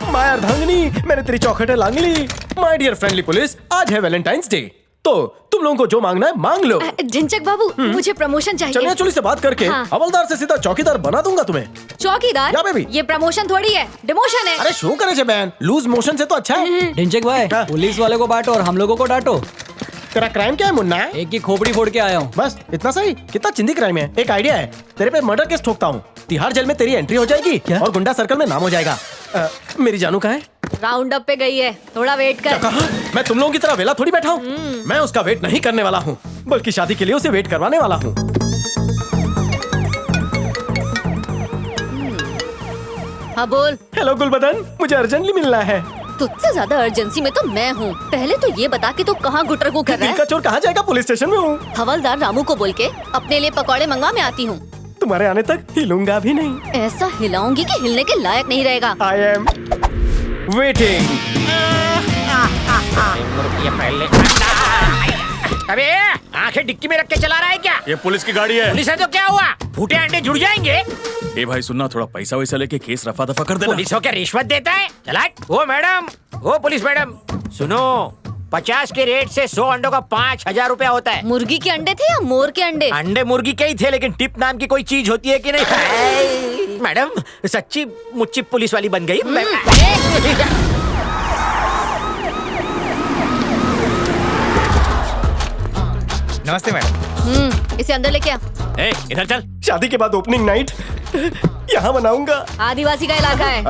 माया अर्धांगिनी, मैंने तेरी चौखटे लांग ली। माय डियर फ्रेंडली पुलिस, आज है वैलेंटाइंस डे, तो तुम लोगों को जो मांगना है मांग लो। ढिंचक बाबू, मुझे प्रमोशन चाहिए। चलिया चोली से बात करके हवलदार से सीधा चौकीदार बना दूंगा तुम्हें। चौकीदार? या बेबी, ये प्रमोशन थोड़ी है, डिमोशन है। अरे शो करे जे बैन, लूज मोशन से तो अच्छा है। ढिंचक भाई, पुलिस वाले को बांटो और हम लोगों को डांटो। तेरा क्राइम क्या है मुन्ना? एक की खोपड़ी फोड़ के आया हूँ। बस इतना सही? कितना चिंदी क्राइम है। एक आइडिया है, तेरे पे मर्डर केस ठोकता हूँ, तिहाड़ जेल में तेरी एंट्री हो जाएगी और गुंडा सर्कल में नाम हो जाएगा। मेरी जानू कहाँ है? राउंड अप पे गई है, थोड़ा वेट कर। कहा? मैं तुम लोगों की तरह वेला थोड़ी बैठा हूँ। मैं उसका वेट नहीं करने वाला हूँ, बल्कि शादी के लिए उसे वेट करवाने वाला हूँ। हाँ बोल। हेलो गुलबदन, मुझे अर्जेंटली मिलना है। तुझसे ज्यादा अर्जेंसी में तो मैं हूँ। पहले तो ये बता कि तू कहाँ गुटरगू कर रहा दिल है? का चोर कहाँ जाएगा? पुलिस स्टेशन में हूँ। हवलदार रामू को बोल के अपने लिए पकौड़े मंगवा, मैं आती हूँ। तुम्हारे आने तक हिलूंगा भी नहीं। ऐसा हिलाऊंगी कि हिलने के लायक नहीं रहेगा। I am waiting. पहले अबे आंखें डिक्की में रख के चला रहा है क्या? ये पुलिस की गाड़ी है। पुलिस है तो क्या हुआ? फूटे अंडे जुड़ जाएंगे। ए भाई सुनना, थोड़ा पैसा वैसा लेके केस रफा दफा कर देना। पुलिस हो क्या रिश्वत देता है? चला। ओ मैडम, ओ पुलिस मैडम, सुनो, 50 के रेट से 100 अंडों का 5,000 रुपया होता है। मुर्गी के अंडे थे या मोर के अंडे? अंडे मुर्गी के ही थे, लेकिन टिप नाम की कोई चीज होती है कि नहीं? मैडम सच्ची मुच्ची पुलिस वाली बन गई। नमस्ते मैडम। इसे अंदर लेके आ। ए, इधर चल। शादी के बाद ओपनिंग नाइट यहाँ मनाऊंगा। आदिवासी का इलाका है।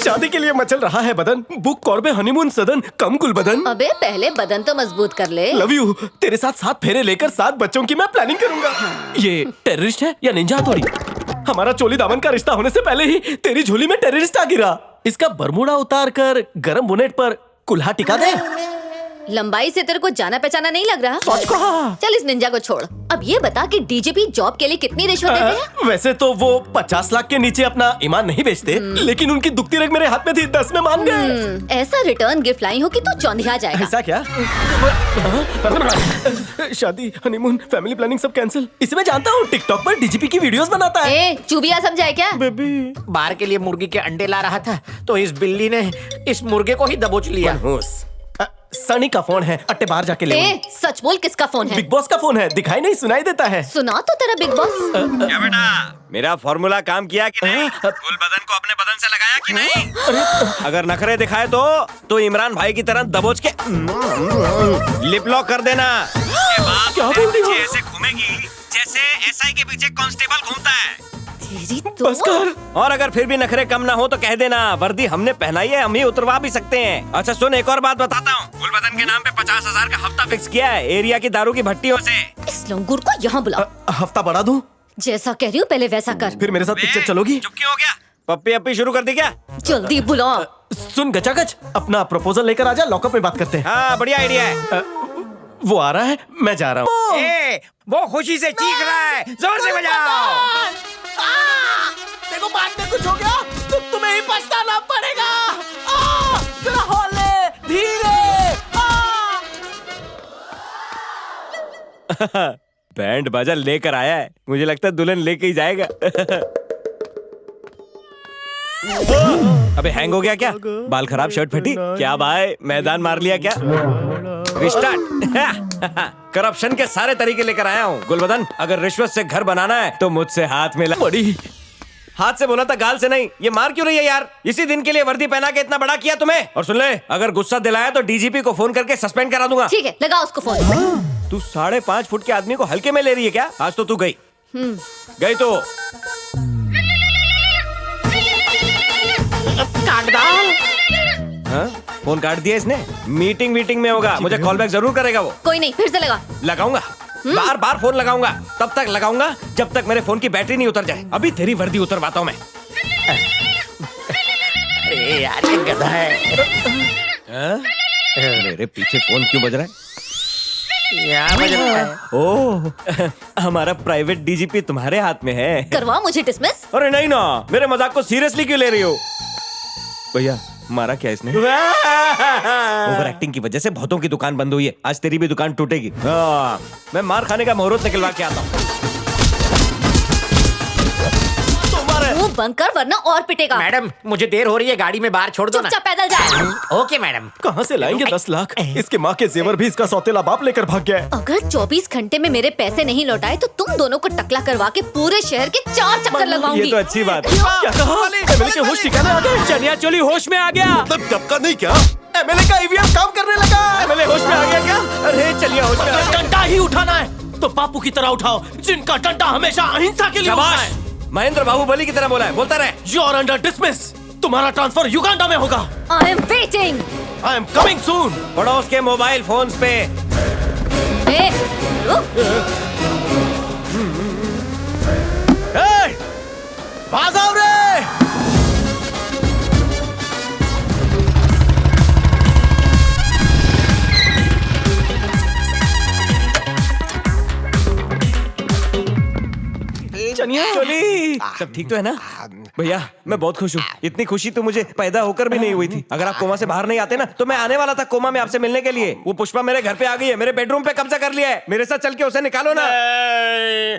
शादी के लिए मचल रहा है बदन, बुक कॉर्बे हनीमून सदन, कम गुलबदन। अबे पहले बदन तो मजबूत कर ले। Love you. तेरे साथ 7 फेरे लेकर 7 बच्चों की मैं प्लानिंग करूंगा। ये टेररिस्ट है या निंजा हथौड़ी? हमारा चोली दामन का रिश्ता होने से पहले ही तेरी झोली में टेररिस्ट आ गिरा। इसका बरमूडा उतार कर गरम बोनेट पर कुल्हा टिका दे। लंबाई से तेरे को जाना पहचाना नहीं लग रहा? सोच कहा। चल इस निंजा को छोड़। अब ये बता कि डीजीपी जॉब के लिए कितनी रिश्वत देते हैं? वैसे तो वो 50 लाख के नीचे अपना ईमान नहीं बेचते, लेकिन उनकी दुखती रग मेरे हाथ में थी, 10 में मान गए। ऐसा रिटर्न गिफ्ट लाई हो कि तू चौंधिया जाएगा। ऐसा क्या? शादी, हनीमून, फैमिली प्लानिंग सब कैंसिल। इसे मैं जानता हूँ, टिकटॉक पर डीजीपी की वीडियोस बनाता है। ए, चूबिया समझाए क्या? बेबी बाहर के लिए मुर्गी के अंडे ला रहा था तो इस बिल्ली ने इस मुर्गे को ही दबोच लिया। सनी का फोन है, अट्टे बाहर जाके ले। ए, सच बोल, किसका फोन है? बिग बॉस का फोन है, दिखाई नहीं सुनाई देता है। सुना तो तेरा बिग बॉस। क्या बेटा, मेरा फॉर्मूला काम किया कि नहीं? फुल बदन को अपने बदन से लगाया कि नहीं? अगर नखरे दिखाए तो इमरान भाई की तरह दबोच के लिप लॉक कर देना। उसके बाद क्या बोल रही हो? ऐसे घूमेगी जैसे एसआई के पीछे कांस्टेबल घूमता है। बस कर। और अगर फिर भी नखरे कम ना हो तो कह देना, वर्दी हमने पहनाई है, हम ही उतरवा भी सकते हैं। अच्छा सुन, एक और बात बताता हूँ, फुल बदन के नाम पे 50,000 का हफ्ता फिक्स किया है एरिया की दारू की भट्टियों से। इस लंगूर को यहाँ बुला। हफ्ता बढ़ा दूं? जैसा कह रही हूँ पहले वैसा कर। फिर मेरे साथ पिक्चर चलोगी? चुप क्यों हो गया? पप्पी अप्पी शुरू कर दी क्या? जल्दी बुला। सुन गचागच, अपना प्रपोजल लेकर आजा, लॉकअप में बात करते हैं। हाँ बढ़िया आइडिया है। वो आ रहा है, मैं जा रहा हूँ। वो खुशी से चीख रहा है, जोर से बजाओ। देखो बाद में कुछ हो गया तो तुम्हें ही पछताना पड़ेगा। जरा हौले, धीरे। बैंड बाजा लेकर आया है, मुझे लगता है दुल्हन लेके ही जाएगा। अबे हैंग हो गया क्या? बाल खराब, शर्ट फटी क्या? भाई मैदान मार लिया क्या? रिस्टार्ट। करप्शन के सारे तरीके लेकर आया हूँ गुलबदन। अगर रिश्वत से घर बनाना है तो मुझसे हाथ मिला। बड़ी हाथ से बोला था, गाल से नहीं। ये मार क्यों रही है यार? इसी दिन के लिए वर्दी पहना के इतना बड़ा किया तुम्हें। और सुन ले, अगर गुस्सा दिलाया तो डीजीपी को फोन करके सस्पेंड करा दूंगा। ठीक है, लगा उसको फोन। तू 5.5 फुट के आदमी को हल्के में ले रही है क्या? आज तो तू गई गई तो काट डाल। हाँ? फोन काट दिया इसने। मीटिंग में होगा, मुझे कॉल बैक जरूर करेगा वो। कोई नहीं, फिर से लगा। लगाऊंगा, बार बार फोन लगाऊंगा। तब तक लगाऊंगा जब तक मेरे फोन की बैटरी नहीं उतर जाए। अभी तेरी वर्दी उतरवाता हूँ मैं। अरे यार ये गधा है। मेरे पीछे फोन क्यों बज रहा है? यहाँ बज रहा है। ओह, हमारा प्राइवेट डीजीपी तुम्हारे हाथ में है। करवा मुझे डिसमिस। अरे नहीं ना, मेरे मजाक को सीरियसली क्यों ले रही हो? भैया मारा क्या इसने? ओवर एक्टिंग की वजह से बहुतों की दुकान बंद हुई है, आज तेरी भी दुकान टूटेगी। मैं मार खाने का मुहूर्त निकलवा के आता हूँ। मुंह बंद कर वरना और पिटेगा। मैडम मुझे देर हो रही है, गाड़ी में बाहर छोड़ दो ना। चुपचाप पैदल जा। Okay madam. कहाँ से लाएंगे 10 लाख? इसके माँ के जेवर भी इसका सौतेला बाप लेकर भाग गया है। अगर 24 घंटे में मेरे पैसे नहीं लौटाए तो तुम दोनों को टकला करवा के पूरे शहर के 4 चक्कर लगवाऊंगी। ये तो अच्छी बात है। क्या कहा? एमएलए के होश ठिकाने आ गए। चनिया चोली होश में आ गया। मतलब टपका नहीं क्या? एमएलए का ईवीएम काम करने लगा। एमएलए होश में आ गया क्या? अरे चलिए होश में आ गया। डंडा ही उठाना है तो बापू की तरह उठाओ, जिनका डंडा हमेशा अहिंसा के लिए होता है। महेंद्र बाहुबली की तरह बोला है, बोलता रहे। You are under dismiss। तुम्हारा ट्रांसफर युगांडा में होगा। I am waiting। I am coming soon। पड़ोस के मोबाइल फोन्स पे। बाज आओ रे। चनिया चोली सब ठीक तो है ना? भैया मैं बहुत खुश हूँ। इतनी खुशी तो मुझे पैदा होकर भी नहीं हुई थी। अगर आप कोमा से बाहर नहीं आते ना तो मैं आने वाला था कोमा में आपसे मिलने के लिए। वो पुष्पा मेरे घर पे आ गई है, मेरे बेडरूम पे कब्जा कर लिया है। मेरे साथ चल के उसे निकालो ना।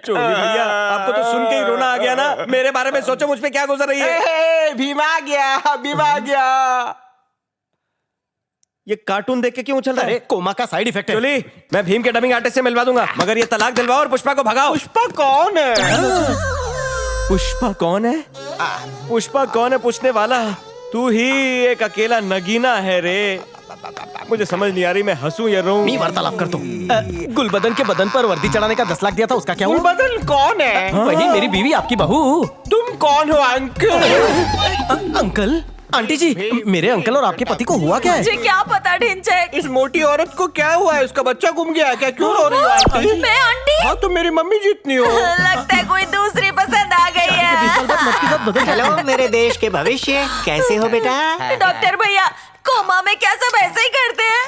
चोली भैया आपको तो सुन के ही रोना आ गया ना। मेरे बारे में सोचो, मुझ पे क्या गुजर रही है। भीमा गया। ये कार्टून देख के क्यों उछल रहा है? कोमा का साइड इफेक्ट है। चोली मैं भीम के डबिंग आर्टिस्ट से मिलवा दूंगा, मगर ये तलाक दिलवाओ और पुष्पा को भगाओ। पुष्पा कौन है? पुष्पा कौन है? पुष्पा कौन है पूछने वाला? तू ही एक अकेला नगीना है रे। मुझे समझ नहीं आ रही मैं हंसूं या रोऊं। मैं वार्तालाप करता हूँ। गुलबदन के बदन पर वर्दी चढ़ाने का 10 लाख दिया था, उसका क्या हुआ? गुलबदन कौन है? वही मेरी बीवी, आपकी बहू। तुम कौन हो अंकल? अंकल? आंटी जी, मेरे अंकल और आपके पति को हुआ क्या है? मुझे क्या पता ढिंचैक। इस मोटी औरत को क्या हुआ है? उसका बच्चा गुम गया क्या? क्यों रो रही हो आंटी? मैं आंटी? हाँ तुम मेरी मम्मी जितनी हो। लगता है कोई दूसरी पसंद आ गई है। हेलो मेरे देश के भविष्य, कैसे हो बेटा? डॉक्टर भैया, कोमा में क्या सब ऐसे ही करते हैं?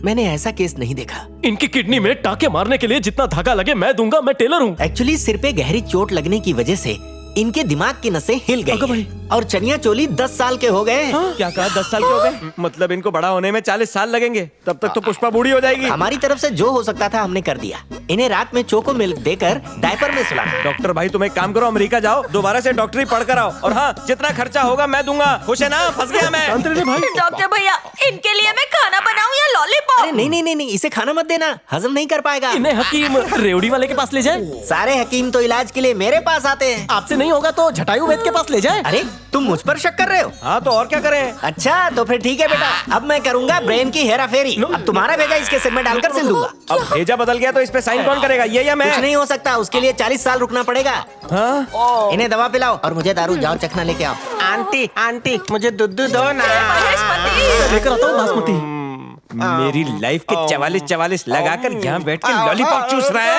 मैंने ऐसा केस नहीं देखा। इनकी किडनी में टाके मारने के लिए जितना धागा लगे मैं दूंगा, मैं टेलर हूँ। एक्चुअली सिर पे गहरी चोट लगने की वजह से इनके दिमाग की नसें हिल गई हैं। और चनिया चोली 10 साल के हो गए हैं। क्या कहा 10 साल के हो गए? मतलब इनको बड़ा होने में 40 साल लगेंगे। तब तक तो पुष्पा बूढ़ी हो जाएगी। हमारी तरफ से जो हो सकता था हमने कर दिया। इन्हें रात में चोको मिल्क देकर डायपर में सुलाना। डॉक्टर भाई तुम एक काम करो, अमेरिका जाओ, दोबारा से डॉक्टरी पढ़ कर आओ। और हाँ, जितना खर्चा होगा मैं दूंगा। खुश है ना? फंस गया मैं। डॉक्टर भैया, इनके लिए मैं खाना बनाऊं या लॉलीपॉप? अरे नहीं नहीं नहीं नहीं, इसे खाना मत देना, हजम नहीं कर पाएगा। इन्हें हकीम रेवड़ी वाले के पास ले जाए। सारे हकीम तो इलाज के लिए मेरे पास आते हैं। आपसे नहीं होगा तो जटायु वैद्य के पास ले जाए। अरे तुम मुझ पर शक कर रहे हो? हाँ तो और क्या करें? अच्छा तो फिर ठीक है बेटा, अब मैं करूंगा ब्रेन की हेरा फेरी। अब तुम्हारा भेजा इसके सिर में डालकर सिल दूंगा। अब भेजा बदल गया तो इस पे साइन कौन करेगा, ये या मैं? कुछ नहीं हो सकता, उसके लिए 40 साल रुकना पड़ेगा। हाँ? इन्हें दवा पिलाओ और मुझे दारू, जाओ चखना लेके आओ। आंटी आंटी मुझे दूध दो ना। लेकर आता हूँ बासमती। मेरी लाइफ के 44 लगाकर यहाँ बैठ के लॉलीपॉप चूस रहा है।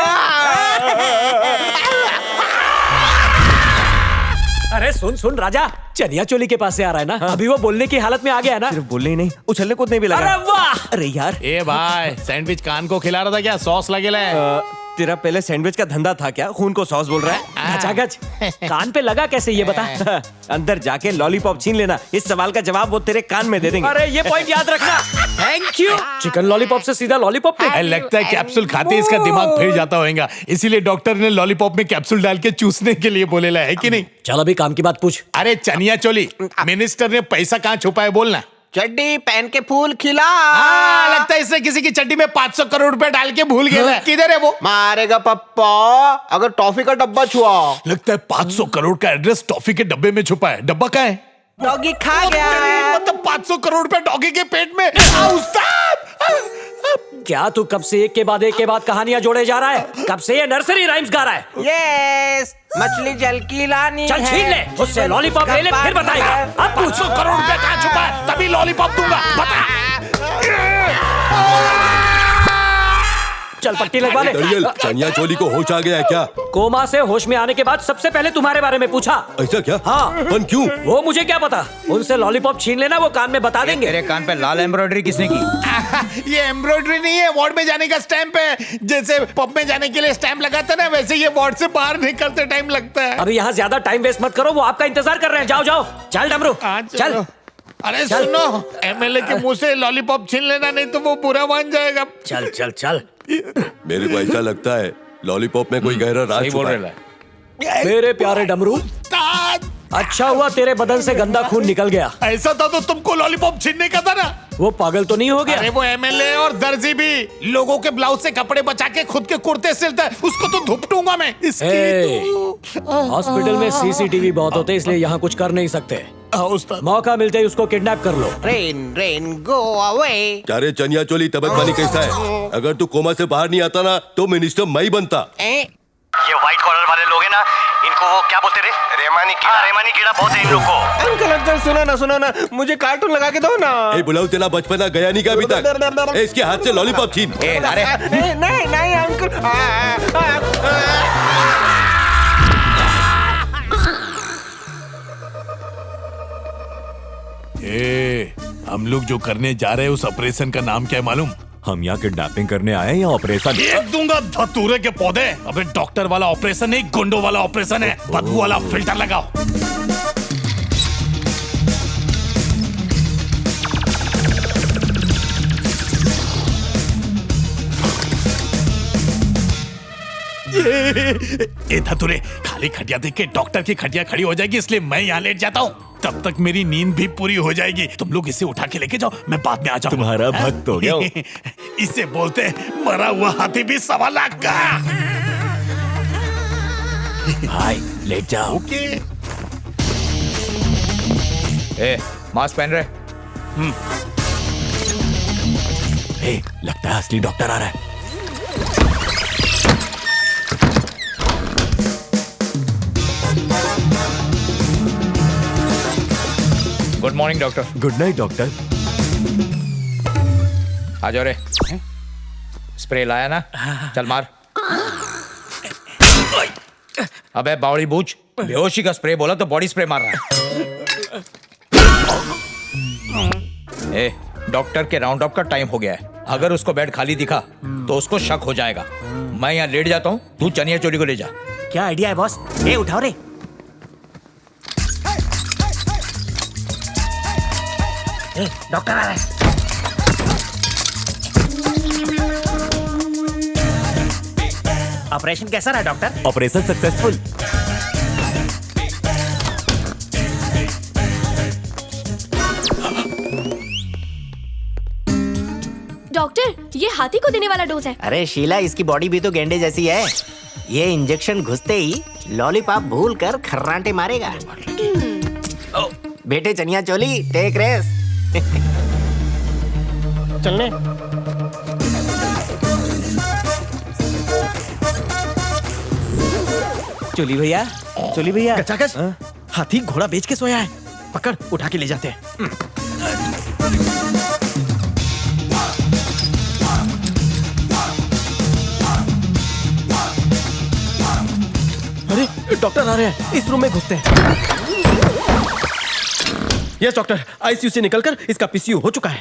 अरे सुन राजा, चनिया चोली के पास से आ रहा है ना। अभी वो बोलने की हालत में आ गया है ना। सिर्फ बोलने ही नहीं, उछलने कूदने भी लगा। अरे वाह! अरे यार, ए भाई, सैंडविच कान को खिला रहा था क्या? सॉस लगेला है? तेरा पहले सैंडविच का धंधा था क्या? खून को सॉस बोल रहा है? गच कान पे लगा कैसे ये बता। अंदर जाके लॉलीपॉप छीन लेना, इस सवाल का जवाब वो तेरे कान में दे देंगे। अरे ये पॉइंट याद रखना। Thank you. चिकन लॉलीपॉप से सीधा लॉलीपॉप पे। लगता है कैप्सूल खाते ही इसका दिमाग फिर जाता होगा, इसीलिए डॉक्टर ने लॉलीपॉप में कैप्सूल डाल के चूसने के लिए बोलेला है कि नहीं? चल अभी काम की बात पूछ। अरे चनिया चोली, मिनिस्टर ने पैसा कहाँ छुपा है बोलना। चड्डी पहन के फूल खिला। लगता है इसने किसी की चड्डी में 500 करोड़ रुपए डाल के भूल गया है। किधर है वो? मारेगा पप्पा अगर टॉफी का डब्बा छुआ। लगता है 500 करोड़ का एड्रेस टॉफी के डब्बे में छुपा है। डब्बा कहाँ है? डॉगी खा गया। मतलब 500 करोड़ रुपए डॉगी के पेट में। उस्ताद! क्या तू कब से एक के बाद कहानियां जोड़े जा रहा है? कब से ये नर्सरी राइम्स गा रहा है? यस, मछली जल की लानी चल छीन ले, उससे लॉलीपॉप ले ले, फिर बताएगा। अब 500 करोड़ रुपए कहाँ छुपा है? तभी लॉलीपॉप दूंगा। बता। चल पट्टी लगवा ले। चनिया चोली को होश आ गया है क्या? कोमा से होश में आने के बाद सबसे पहले तुम्हारे बारे में पूछा। ऐसा क्या? हाँ। पर क्यों? वो मुझे क्या पता, उनसे लॉलीपॉप छीन लेना, वो कान में बता देंगे। तेरे कान पे लाल एम्ब्रॉयडरी किसने की? ये एम्ब्रॉयडरी नहीं है, वार्ड में जाने का स्टैंप है। जैसे पब में जाने के लिए स्टैंप लगाता ना, वैसे ये वार्ड से बाहर निकलते टाइम लगता है। अभी यहाँ ज्यादा टाइम वेस्ट मत करो, वो आपका इंतजार कर रहे हैं। जाओ जाओ, चल डमरू चल। अरे सुनो, एमएलए के मुंह से लॉलीपॉप छीन लेना, नहीं तो वो बुरा मान जाएगा। चल चल चल। मेरे को ऐसा लगता है लॉलीपॉप में कोई गहरा राज छुपा है। मेरे प्यारे डमरू, अच्छा हुआ तेरे बदन से गंदा खून निकल गया। ऐसा था तो तुमको लॉलीपॉप छीनने का था ना। वो पागल तो नहीं हो गया? अरे वो एमएलए और दर्जी भी लोगों के ब्लाउज से कपड़े बचा के खुद के कुर्ते सिलता है, उसको तो धुपटूंगा मैं। हॉस्पिटल में सीसीटीवी बहुत होते, इसलिए यहाँ कुछ कर नहीं सकते। मौका मिलते ही उसको किडनैप कर लो। Rain rain go away. क्या रे चनिया चोली, तबीयत पानी कैसा है? अगर तू कोमा से बाहर नहीं आता ना तो मिनिस्टर मैं ही बनता। ये व्हाइट कॉलर वाले लोग हैं ना, इनको वो क्या बोलते रे? रेमानी कीड़ा। रेमानी कीड़ा बहुत है इन लोग को। अंकल अंकल सुनो ना, मुझे कार्टून लगा के दो ना। ए बुलाओ, तेरा बचपना गया नहीं क्या अभी तक? इसके हाथ से लॉलीपॉप छीन। नहीं अंकल। हम लोग जो करने जा रहे हैं उस ऑपरेशन का नाम क्या है मालूम? हम यहाँ किडनैपिंग करने आए हैं या ऑपरेशन? फेंक दूंगा धतूरे के पौधे। अबे डॉक्टर वाला ऑपरेशन नहीं, गुंडों वाला ऑपरेशन है। बदबू वाला फिल्टर लगाओ। ये धतूरे, खाली खटिया देख के डॉक्टर की खटिया खड़ी हो जाएगी, इसलिए मैं यहाँ लेट जाता हूँ। तब तक मेरी नींद भी पूरी हो जाएगी। तुम लोग इसे उठा के लेके जाओ, मैं बाद में आ जाऊंगा। तुम्हारा भक्त हो गया। इसे बोलते मरा हुआ हाथी भी 1.25 लाख का। भाई लेट जाओ। ओके। मास्क पहन रहे? लगता है असली डॉक्टर आ रहा है। Good morning doctor. Good night doctor. आ जाओ रे। स्प्रे लाया ना? चल मार। अबे बावड़ी बूझ, बेहोशी का स्प्रे बोला तो बॉडी स्प्रे मार रहा है। डॉक्टर के राउंड अप का टाइम हो गया है, अगर उसको बेड खाली दिखा तो उसको शक हो जाएगा। मैं यहाँ लेट जाता हूँ, तू चनिया चोली को ले जा। क्या आइडिया है बॉस? ए उठाओ रे। डॉक्टर आ रहा है। ऑपरेशन कैसा रहा डॉक्टर? Operation successful. डॉक्टर, ये हाथी को देने वाला डोज है। अरे शीला, इसकी बॉडी भी तो गेंडे जैसी है। ये इंजेक्शन घुसते ही लॉलीपॉप भूल कर खर्राटे मारेगा। बेटे चनिया चोली, टेक रेस्ट। चलने। चोली भैया, चोली भैया। गचागच, हाथी घोड़ा बेच के सोया है। पकड़, उठा के ले जाते हैं। अरे डॉक्टर आ रहे हैं, इस रूम में घुसते हैं। यस डॉक्टर, आईसीयू से निकलकर इसका पीसीयू हो चुका है।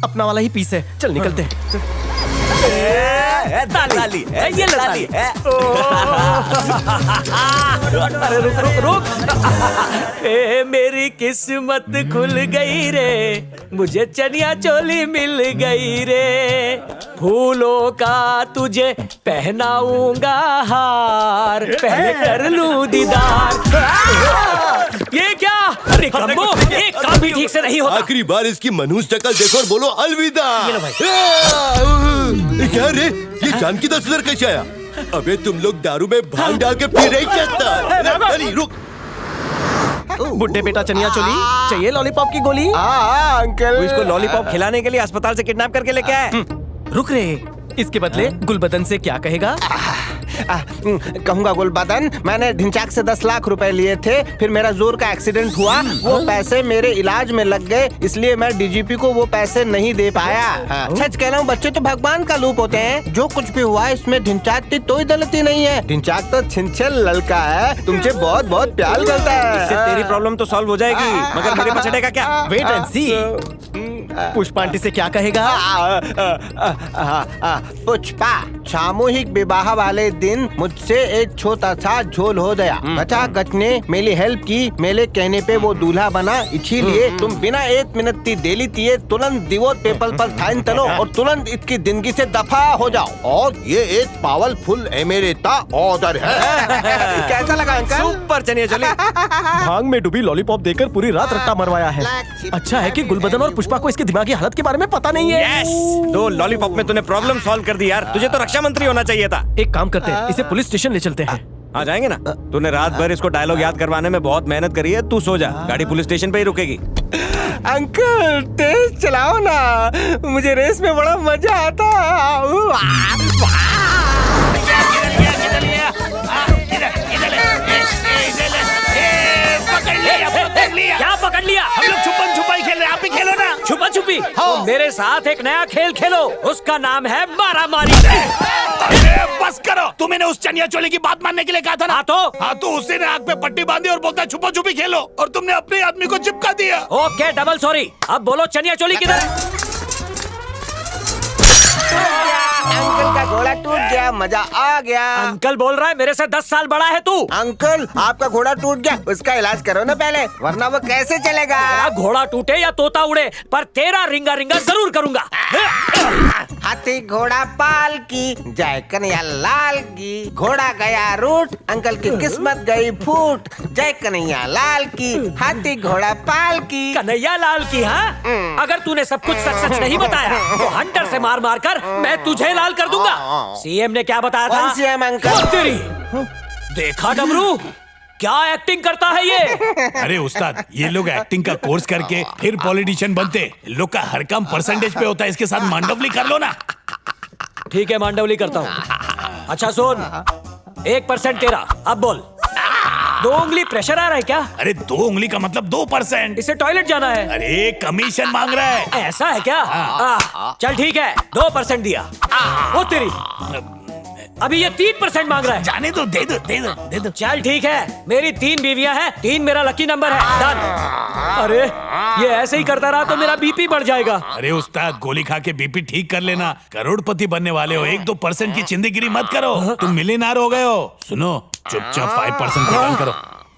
अपना वाला ही पीस है। चल निकलते हैं। ताली, ये ताली। अरे रुक रुक रुक। ए मेरी किस्मत खुल गई रे, मुझे चनिया चोली मिल गई रे। फूलों का तुझे पहनाऊंगा हार, पहले कर लूं दीदार। ये क्या? अरे कम्बो, एक काम भी ठीक से नहीं होता। आखिरी बार इसकी मनहूस शक्ल देखो और बोलो अलविदा। ये लो भाई। क्या रे, ये जान की 10,000 कैसे आया? अबे तुम लोग दारू में भांग डाल के पी रहे क्या? अरे रुक। बुड्ढे बेटा चनिया चोली, चाहिए लॉलीपॉप की गोली? अंकल। वो इसको लॉलीपॉप खिलाने के लिए अस्पताल से किडनैप करके लेके आए। रुक रे, इसके बदले गुलबदन से क्या कहेगा? कहूंगा गुलबदन, मैंने ढिंचाक से 10 लाख रुपए लिए थे, फिर मेरा जोर का एक्सीडेंट हुआ, वो पैसे मेरे इलाज में लग गए, इसलिए मैं डीजीपी को वो पैसे नहीं दे पाया। सच कह रहा हूँ, बच्चे तो भगवान का रूप होते हैं। जो कुछ भी हुआ इसमें ढिंचाक की कोई गलती नहीं है। ढिंचाक तो छिनछल लड़का है, तुमसे बहुत बहुत प्यार करता है। इससे तेरी प्रॉब्लम तो सॉल्व हो जाएगी, मगर मेरे पछड़े का क्या? Wait and see. Pushpa aunty से क्या कहेगा? पुष्पा, सामूहिक विवाह वाले दिन मुझसे एक छोटा सा झोल हो गया। बचा गच ने मेरी हेल्प की, मेरे कहने पे वो दूल्हा बना, इसीलिए तुम बिना 1 मिनट की देरी किए तुरंत डिवोर्स पेपर पर साइन करो और तुरंत इसकी जिंदगी से दफा हो जाओ। और ये एक पावरफुल एमेरेटा ऑर्डर है। कैसा लगा अंकल? सुपर चनिया चोली। भांग में डूबी लॉलीपॉप देकर पूरी रात रट्टा मरवाया है। अच्छा है कि गुलबदन और पुष्पा को इसकी दिमागी हालत के बारे में पता नहीं है। दो लॉलीपॉप में तूने प्रॉब्लम सॉल्व कर दी यार। तुझे तो रक्षा मंत्री होना चाहिए था। एक काम करते हैं, इसे पुलिस स्टेशन ले चलते हैं। हाँ जाएंगे ना। तूने रात भर इसको डायलॉग याद करवाने में बहुत मेहनत करी है। तू सो जा, गाड़ी पुलिस स्टेशन पे ही रुकेगी। अंकल तेज चलाओ ना, मुझे रेस में बड़ा मजा आता। क्या पकड़ लिया? हम लोग छुपन छुपाई खेल रहे हैं, आप भी खेलो ना। छुपा छुपी? तो मेरे साथ एक नया खेल खेलो, उसका नाम है मारा मारी। अरे बस करो, तुम्हें उस चनिया चोली की बात मानने के लिए कहा था ना। हाँ तो उसी ने आग पे पट्टी बांधी और बोलता छुपा छुपी खेलो, और तुमने अपने आदमी को चिपका दिया। Okay double sorry. अब बोलो चनिया चोली किधर है? अंकल का घोड़ा टूट गया, मजा आ गया। अंकल बोल रहा है, मेरे से 10 साल बड़ा है तू। अंकल आपका घोड़ा टूट गया, उसका इलाज करो ना पहले, वरना वो कैसे चलेगा? घोड़ा टूटे या तोता उड़े, पर तेरा रिंगा रिंगा जरूर करूंगा। हाथी घोड़ा पाल की, जय कन्हैया लाल की। घोड़ा गया रूट, अंकल की किस्मत गई फूट, जय कन्हैया लाल की, हाथी घोड़ा पाल की। कन्हैया लाल की? हाँ, अगर तूने सब कुछ सच सच नहीं बताया तो हंटर से मार मार कर मैं तुझे लाल कर दूंगा। सीएम ने क्या बताया था? कौन सीएम अंकल? तेरी देखा डमरू, क्या एक्टिंग करता है ये? अरे उस्ताद, ये लोग एक्टिंग का कोर्स करके फिर पॉलिटिशियन बनते। लोग का हर काम परसेंटेज पे होता है, इसके साथ मांडवली कर लो ना। ठीक है, मांडवली करता हूँ। अच्छा सुन, 1% तेरा। अब बोल, 2 उंगली प्रेशर आ रहा है क्या? अरे 2 उंगली का मतलब 2%। इसे टॉयलेट जाना है। अरे कमीशन मांग रहा है। ऐसा है क्या? चल ठीक है, 2% दिया। वो तेरी अभी ये 3% मांग रहा है। जाने दो, दे दो, दे दो, दे दो। चल ठीक है, मेरी 3 बीवियां हैं, 3 मेरा लकी नंबर है। डन। अरे ये ऐसे ही करता रहा तो मेरा बीपी बढ़ जाएगा। अरे उस्ताद, गोली खा के बीपी ठीक कर लेना। करोड़पति बनने वाले हो, 1-2% की चिंदगिरी मत करो। तुम मिलियनर हो गए हो। सुनो, चुपचाप 5% प्रदान करो।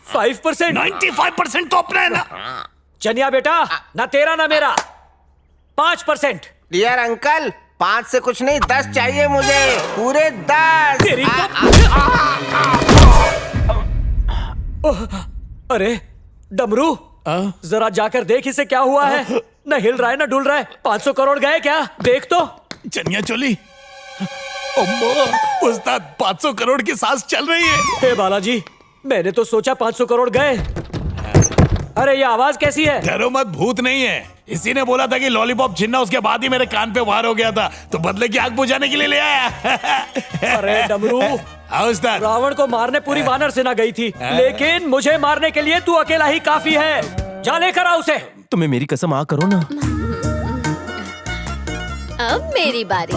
5%? 95% तो अपना है ना। चनिया बेटा, ना तेरा ना मेरा, 5%। डियर अंकल, 5 से कुछ नहीं, 10 चाहिए मुझे, पूरे 10। तेरी अरे डमरू, जरा जाकर देख इसे क्या हुआ है। न हिल रहा है न डुल रहा है। 500 करोड़ गए क्या? देख तो। चनिया चोली, उस्ताद 500 करोड़ की सांस चल रही है। हे बालाजी, मैंने तो सोचा 500 करोड़ गए। अरे ये आवाज कैसी है? डरो मत, भूत नहीं है। इसी ने बोला था कि लॉलीपॉप छीनना, उसके बाद ही मेरे कान पे वार हो गया था, तो बदले की आग बुझाने के लिए ले आया। अरे डमरू, रावण को मारने पूरी वानर सेना गई थी, लेकिन मुझे मारने के लिए तू अकेला ही काफी है। जा लेकर आ उसे। तुम्हें मेरी कसम, आ करो ना। अब मेरी बारी।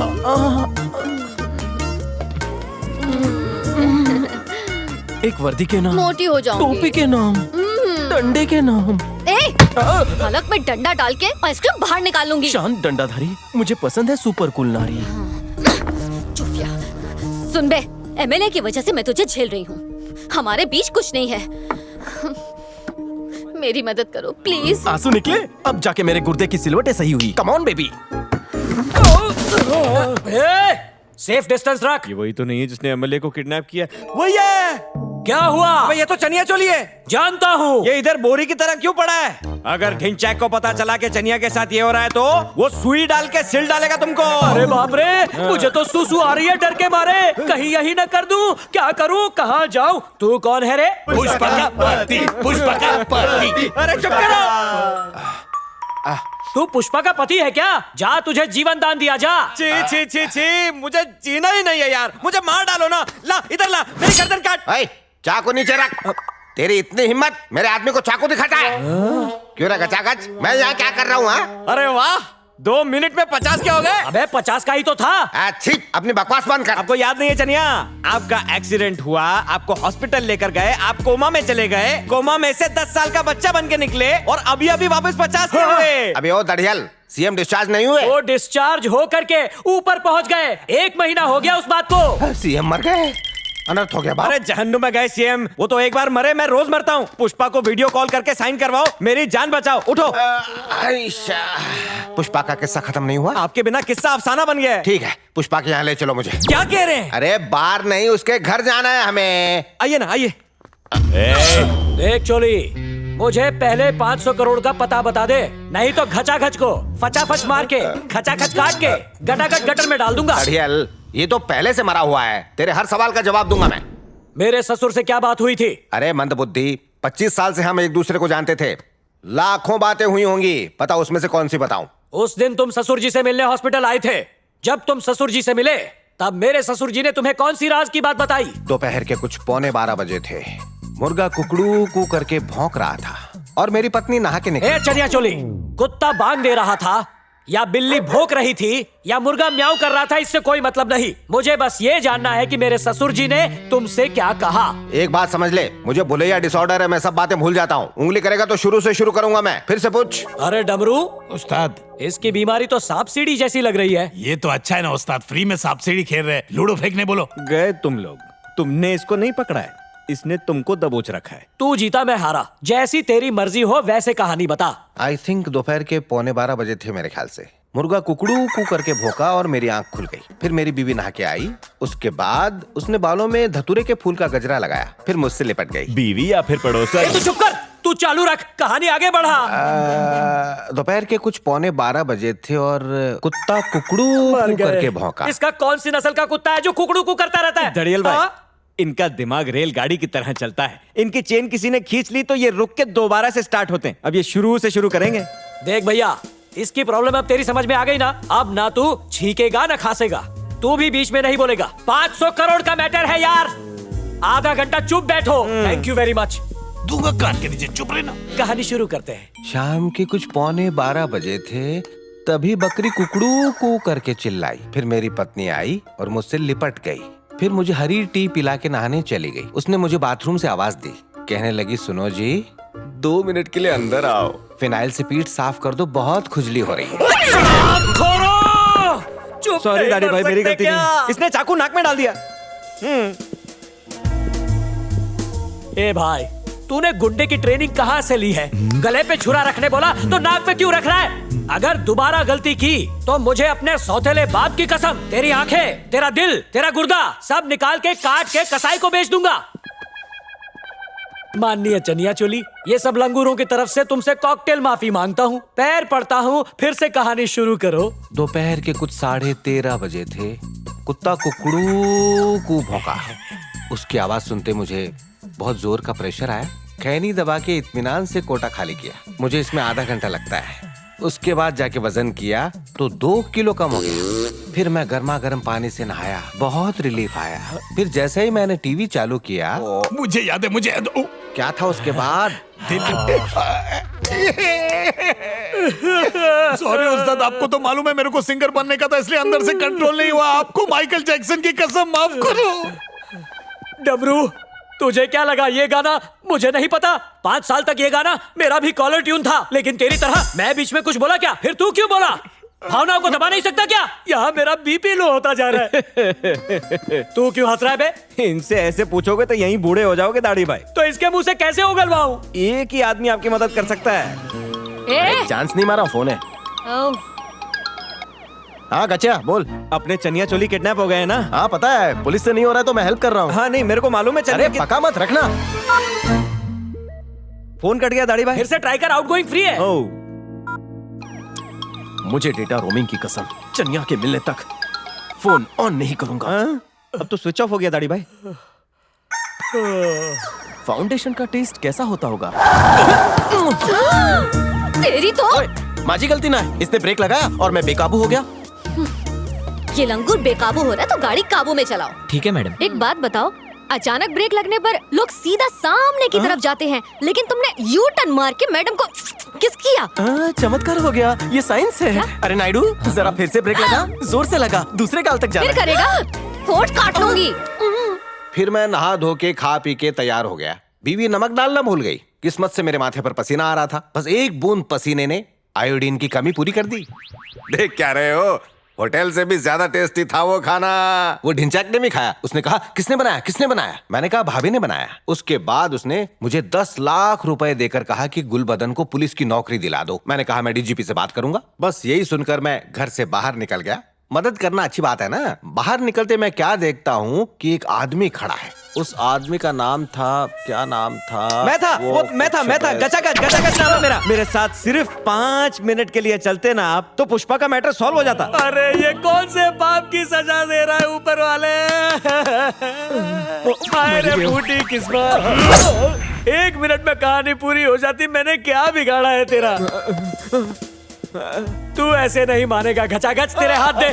एक वर्दी के नाम, मोटी हो जाऊंगी। टोपी के नाम, डंडे के नाम। हलक में डंडा डाल के आइसक्रीम बाहर निकाल लूंगी। शांत डंडाधारी, मुझे पसंद है सुपर कूल नारी। सुन बे, एमएलए की वजह से मैं तुझे झेल रही हूँ। हमारे बीच कुछ नहीं है। मेरी मदद करो प्लीज। आंसू निकले? अब जाके मेरे गुर्दे की सिलवटें सही हुई। Come on baby. Safe distance रख। ये वही तो नहीं है जिसने एमएलए को किडनैप किया? वही है। क्या हुआ? ये तो चनिया चोली है। जानता हूँ। ये इधर बोरी की तरह क्यों पड़ा है? अगर ढिंचैक को पता चला कि चनिया के साथ ये हो रहा है तो वो सुई डाल के सिल डालेगा तुमको। अरे बाप रे, मुझे तो सुसु आ रही है डर के मारे। कहीं यही न कर दूं। क्या करूं, कहाँ जाऊं? तू कौन है रे? पुष्पा का पति, पुष्पा का पति। अरे चुप करो। तू पुष्पा का पति है क्या? जा, तुझे जीवन दान दिया, जा। छी छी छी छी, मुझे जीना ही नहीं है यार। मुझे मार डालो ना। ला इधर ला, मेरी गर्दन काट। चाकू नीचे रख। तेरी इतनी हिम्मत, मेरे आदमी को चाकू दिखाता है? क्यों रे गचागच, मैं यहाँ क्या कर रहा हूँ? अरे वाह, 2 मिनट में 50 क्या हो गए? अबे 50 का ही तो था। अच्छी, अपनी बकवास बंद कर। आपको याद नहीं है चनिया? आपका एक्सीडेंट हुआ, आपको हॉस्पिटल लेकर गए, आप कोमा में चले गए, कोमा में से 10 साल का बच्चा बन के निकले और अभी अभी वापस 50 के हुए। अबे ओ दड़ियल, सीएम डिस्चार्ज नहीं हुए? वो डिस्चार्ज हो करके ऊपर पहुँच गए। 1 महीना हो गया उस बात को। सीएम मर गए? अनर्थ हो गया बाप। अरे जहन्नुम में गए सीएम। वो तो एक बार मरे, मैं रोज मरता हूँ। पुष्पा को वीडियो कॉल करके साइन करवाओ, मेरी जान बचाओ। उठो। पुष्पा का किस्सा खत्म नहीं हुआ? आपके बिना किस्सा अफसाना बन गया है। ठीक है, पुष्पा के यहाँ ले चलो मुझे। क्या कह रहे हैं? अरे बाहर नहीं, उसके घर जाना है हमें। आइए ना, आइए। देख चोली, मुझे पहले 500 करोड़ का पता बता दे, नहीं तो घचाघच को फचाफच मार के खचाखच काट के गटागट गटर में डाल दूंगा। अड़ियल, ये तो पहले से मरा हुआ है। तेरे हर सवाल का जवाब दूंगा मैं। मेरे ससुर से क्या बात हुई थी? अरे मंदबुद्धि, 25 साल से हम एक दूसरे को जानते थे। लाखों बातें हुई होंगी, पता उसमें से कौन सी बताऊं? उस दिन तुम ससुर जी से मिलने हॉस्पिटल आए थे। जब तुम ससुर जी से मिले, तब मेरे ससुर जी ने तुम्हें कौन सी राज की बात बताई? दोपहर के कुछ 11:15 बजे थे। मुर्गा कुकड़ू कू करके भौंक रहा था और मेरी पत्नी नहा के निकली। चनिया चोली, कुत्ता बांग दे रहा था या बिल्ली भौंक रही थी या मुर्गा म्याऊं कर रहा था, इससे कोई मतलब नहीं। मुझे बस ये जानना है कि मेरे ससुर जी ने तुमसे क्या कहा। एक बात समझ ले, मुझे भुलैया डिसऑर्डर है, मैं सब बातें भूल जाता हूँ। उंगली करेगा तो शुरू से शुरू करूंगा मैं। फिर से पूछ। अरे डमरू उस्ताद, इसकी बीमारी तो सांप सीढ़ी जैसी लग रही है। ये तो अच्छा है ना उस्ताद, फ्री में सांप सीढ़ी खेल रहे। लूडो फेंकने बोलो। गए तुम लोग, तुमने इसको नहीं पकड़ा है, इसने तुमको दबोच रखा है। तू जीता मैं हारा, जैसी तेरी मर्जी हो वैसे कहानी बता। आई थिंक दोपहर के 11:15 बजे थे मेरे ख्याल से। मुर्गा कुकड़ू कू करके भौंका और मेरी आंख खुल गई। फिर मेरी बीवी नहा के आई। उसके बाद उसने बालों में धतूरे के फूल का गजरा लगाया, फिर मुझसे लिपट गई। बीवी या फिर पड़ोसन? तू चुप कर, तू चालू रख, कहानी आगे बढ़ा। दोपहर के कुछ 11:15 बजे थे और कुत्ता कुकड़ू कू करके भौंका। इसका कौन सी नस्ल का कुत्ता है जो कुकड़ू कू करता रहता है? दड़ियल भाई, इनका दिमाग रेलगाड़ी की तरह चलता है। इनकी चेन किसी ने खींच ली तो ये रुक के दोबारा से स्टार्ट होते हैं। अब ये शुरू से शुरू करेंगे। देख भैया, इसकी प्रॉब्लम अब तेरी समझ में आ गई ना। अब ना तू छीकेगा ना खासेगा, तू भी बीच में नहीं बोलेगा। 500 करोड़ का मैटर है यार। आधा घंटा चुप बैठो। Thank you very much. दूंगा कान के नीचे, चुप रहना। कहानी शुरू करते हैं। शाम के कुछ 11:15 बजे थे, तभी बकरी कुकड़ू कू करके चिल्लाई। फिर मेरी पत्नी आई और मुझसे लिपट गई। फिर मुझे हरी टी पिला के नहाने चली गई। उसने मुझे बाथरूम से आवाज दी, कहने लगी सुनो जी 2 मिनट के लिए अंदर आओ, फिनाइल से पीठ साफ कर दो, बहुत खुजली हो रही है। सॉरी दाढ़ी भाई, मेरी गलती नहीं। इसने चाकू नाक में डाल दिया। ए भाई, तूने गुंडे की ट्रेनिंग कहाँ से ली है? गले पे छुरा रखने बोला तो नाक पे क्यों रख रहा है? अगर दोबारा गलती की तो मुझे अपने सौतेले बाप की कसम, तेरी आंखें, तेरा दिल, तेरा गुर्दा सब निकाल के काट के कसाई को बेच दूंगा। माननीय चनिया चोली, ये सब लंगूरों की तरफ से तुमसे कॉकटेल माफी मांगता हूँ। पैर पड़ता हूँ, फिर से कहानी शुरू करो। दोपहर के कुछ 13:30 बजे थे। कुत्ता कुकड़ू कू भौंका। उसकी आवाज सुनते मुझे बहुत जोर का प्रेशर आया। खैनी दबा के इत्मीनान से कोटा खाली किया। मुझे इसमें आधा घंटा लगता है। उसके बाद जाके वजन किया तो 2 किलो कम हो गया। फिर मैं गर्मा गर्म पानी से नहाया, बहुत रिलीफ आया। फिर जैसे ही मैंने टीवी चालू किया, मुझे याद है, मुझे याद। क्या था उसके बाद? सॉरी उस्ताद, आपको तो मालूम है मेरे को सिंगर बनने का था, इसलिए अंदर से कंट्रोल नहीं हुआ। आपको माइकल जैक्सन की कसम, माफ करो। डबरू, तुझे क्या लगा ये गाना मुझे नहीं पता? 5 साल तक ये गाना मेरा भी कॉलर ट्यून था, लेकिन तेरी तरह मैं बीच में कुछ बोला क्या? फिर तू क्यों बोला? भावनाओं को दबा नहीं सकता क्या? यहाँ मेरा बीपी लो होता जा रहा है। तू क्यों हंस रहा है बे? इनसे ऐसे पूछोगे तो यहीं बूढ़े हो जाओगे दाढ़ी भाई। तो इसके मुंह से कैसे उगलवाऊं? एक ही आदमी आपकी मदद कर सकता है। चांस नहीं मारा, फोन है। हाँ गच्चा बोल। अपने चनिया चोली किडनैप हो गए हैं ना? हाँ पता है, पुलिस से नहीं हो रहा है तो मैं हेल्प कर रहा हूँ। हाँ नहीं, मेरे को मालूम है। अरे पका मत रखना। फोन कट गया दाढ़ी भाई। फिर से ट्राई कर, आउटगोइंग फ्री है। मुझे डेटा रोमिंग की कसम, चनिया के मिलने तक फोन ऑन नहीं करूंगा। अब तो स्विच ऑफ हो गया दाढ़ी भाई। फाउंडेशन का टेस्ट कैसा होता होगा? तेरी तो माझी गलती ना है, इसने ब्रेक लगाया और मैं बेकाबू हो गया। ये लंगूर बेकाबू हो रहा है तो गाड़ी काबू में चलाओ। ठीक है मैडम। एक बात बताओ, अचानक ब्रेक लगने पर लोग सीधा सामने की तरफ जाते हैं, लेकिन तुमने यू टर्न मार के मैडम को किस किया? चमत्कार हो गया, ये साइंस है। अरे नायडू, जरा फिर से ब्रेक लगा, जोर से लगा, दूसरे गाल तक जाना। फिर करेगा? होठ काट लूंगी। फिर मैं नहा धो के खा पी के तैयार हो गया। बीवी नमक डालना भूल गई। किस्मत से मेरे माथे पर पसीना आ रहा था। बस एक बूंद पसीने ने आयोडीन की कमी पूरी कर दी। देख क्या रहे हो, होटल से भी ज्यादा टेस्टी था वो खाना। वो ढिंचैक ने भी खाया। उसने कहा किसने बनाया, किसने बनाया? मैंने कहा भाभी ने बनाया। उसके बाद उसने मुझे 10 लाख रुपए देकर कहा कि गुलबदन को पुलिस की नौकरी दिला दो। मैंने कहा मैं डीजीपी से बात करूंगा। बस यही सुनकर मैं घर से बाहर निकल गया। मदद करना अच्छी बात है ना। बाहर निकलते मैं क्या देखता हूँ कि एक आदमी खड़ा है। उस आदमी का नाम था, क्या नाम था? मैं था, मैं था। गचागच नाम है मेरा। मेरे साथ सिर्फ 5 मिनट के लिए चलते ना आप, तो पुष्पा का मैटर सॉल्व हो जाता। अरे ये कौन से पाप की सजा दे रहा है ऊपर वाले? अरे फूटी किस्मत। 1 मिनट में कहानी पूरी हो जाती। मैंने क्या बिगाड़ा है तेरा? तू ऐसे नहीं मानेगा गचागच, तेरे हाथ दे।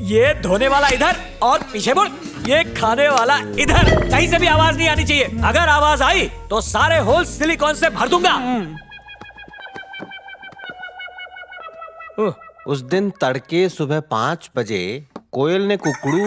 ये धोने वाला इधर और पीछे मुड़, ये खाने वाला इधर। कहीं से भी आवाज नहीं आनी चाहिए। अगर आवाज आई तो सारे होल सिलिकॉन से भर दूंगा। उस दिन तड़के सुबह 5 बजे कोयल ने कुकड़ू